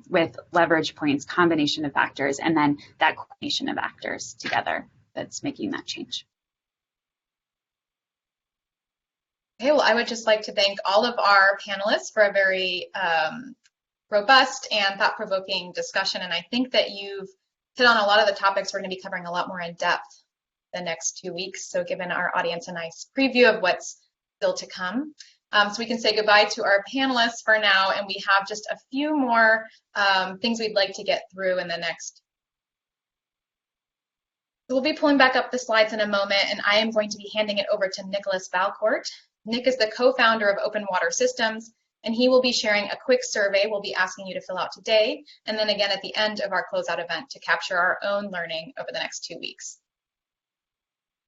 S4: with leverage points, combination of factors, and then that coordination of actors together that's making that change.
S1: Okay, well, I would just like to thank all of our panelists for a very robust and thought-provoking discussion. And I think that you've hit on a lot of the topics we're going to be covering a lot more in depth the next 2 weeks. So given our audience a nice preview of what's still to come. So we can say goodbye to our panelists for now, and we have just a few more things we'd like to get through in the next. So we'll be pulling back up the slides in a moment, and I am going to be handing it over to Nicholas Valcourt. Nick is the co-founder of Open Water Systems, and he will be sharing a quick survey we'll be asking you to fill out today, and then again at the end of our closeout event to capture our own learning over the next 2 weeks.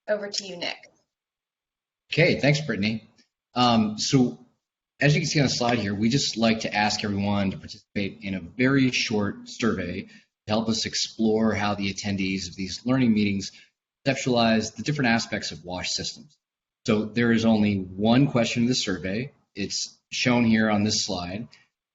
S1: Over to you, Nick.
S17: Okay, thanks, Brittany. So as you can see on the slide here, we just like to ask everyone to participate in a very short survey to help us explore how the attendees of these learning meetings conceptualize the different aspects of WASH systems. So there is only one question in the survey. It's shown here on this slide.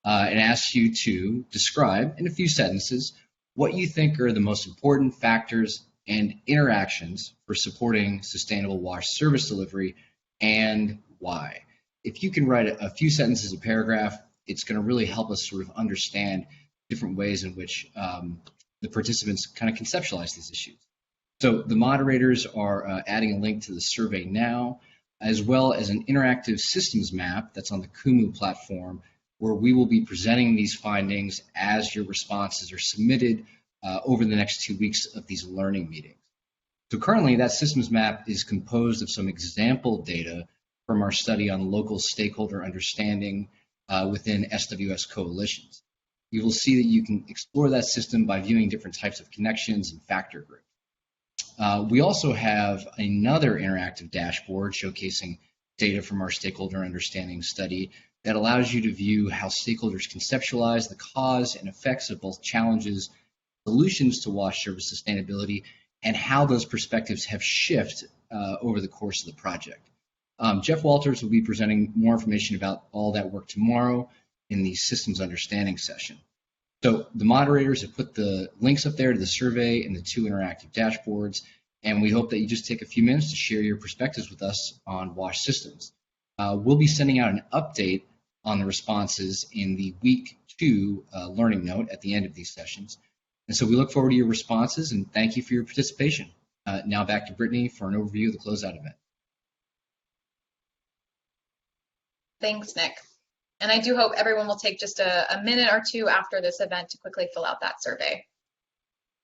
S17: It asks you to describe in a few sentences what you think are the most important factors and interactions for supporting sustainable WASH service delivery and why. If you can write a few sentences, a paragraph, it's going to really help us sort of understand different ways in which the participants kind of conceptualize these issues. So the moderators are adding a link to the survey now, as well as an interactive systems map that's on the Kumu platform, where we will be presenting these findings as your responses are submitted over the next 2 weeks of these learning meetings. So currently that systems map is composed of some example data from our study on local stakeholder understanding within SWS coalitions. You will see that you can explore that system by viewing different types of connections and factor groups. We also have another interactive dashboard showcasing data from our stakeholder understanding study that allows you to view how stakeholders conceptualize the cause and effects of both challenges, solutions to WASH service sustainability, and how those perspectives have shifted over the course of the project. Jeff Walters will be presenting more information about all that work tomorrow in the systems understanding session. So the moderators have put the links up there to the survey and the 2 interactive dashboards, and we hope that you just take a few minutes to share your perspectives with us on WASH systems. We'll be sending out an update on the responses in the week 2 learning note at the end of these sessions. And so we look forward to your responses and thank you for your participation. Now back to Brittany for an overview of the closeout event.
S1: Thanks, Nick. And I do hope everyone will take just a minute or two after this event to quickly fill out that survey.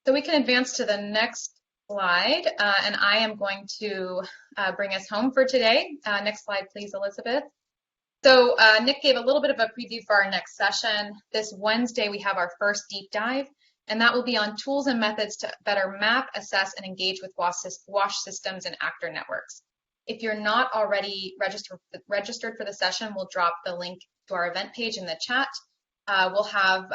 S1: So we can advance to the next slide, and I am going to bring us home for today. Next slide, please, Elizabeth. So Nick gave a little bit of a preview for our next session. This Wednesday, we have our first deep dive, and that will be on tools and methods to better map, assess, and engage with WASH systems and actor networks. If you're not already registered for the session, we'll drop the link to our event page in the chat. We'll have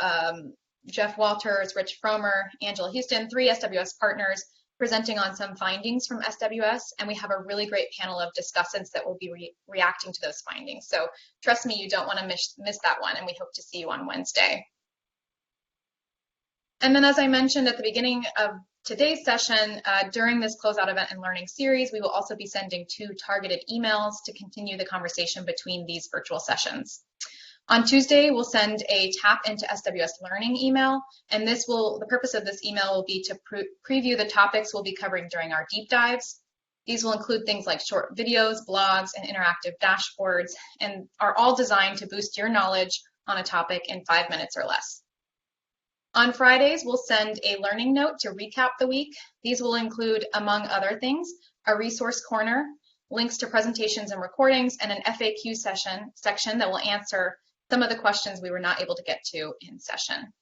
S1: Jeff Walters, Rich Fromer, Angela Houston, 3 SWS partners presenting on some findings from SWS, and we have a really great panel of discussants that will be reacting to those findings. So trust me, you don't want to miss that one, and we hope to see you on Wednesday. And then, as I mentioned at the beginning of today's session, during this closeout event and learning series, we will also be sending 2 targeted emails to continue the conversation between these virtual sessions. On Tuesday, we'll send a tap into SWS learning email, and the purpose of this email will be to preview the topics we'll be covering during our deep dives. These will include things like short videos, blogs, and interactive dashboards, and are all designed to boost your knowledge on a topic in 5 minutes or less. On Fridays, we'll send a learning note to recap the week. These will include, among other things, a resource corner, links to presentations and recordings, and an FAQ section that will answer some of the questions we were not able to get to in session.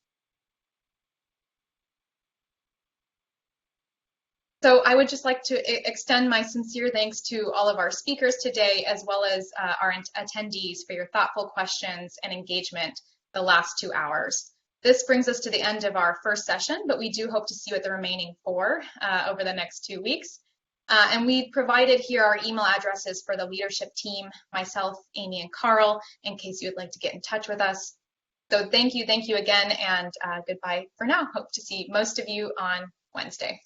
S1: So I would just like to extend my sincere thanks to all of our speakers today, as well as our attendees for your thoughtful questions and engagement the last 2 hours. This brings us to the end of our first session, but we do hope to see you at the remaining 4 over the next 2 weeks. And we provided here our email addresses for the leadership team, myself, Amy, and Carl, in case you would like to get in touch with us. So thank you again, and goodbye for now. Hope to see most of you on Wednesday.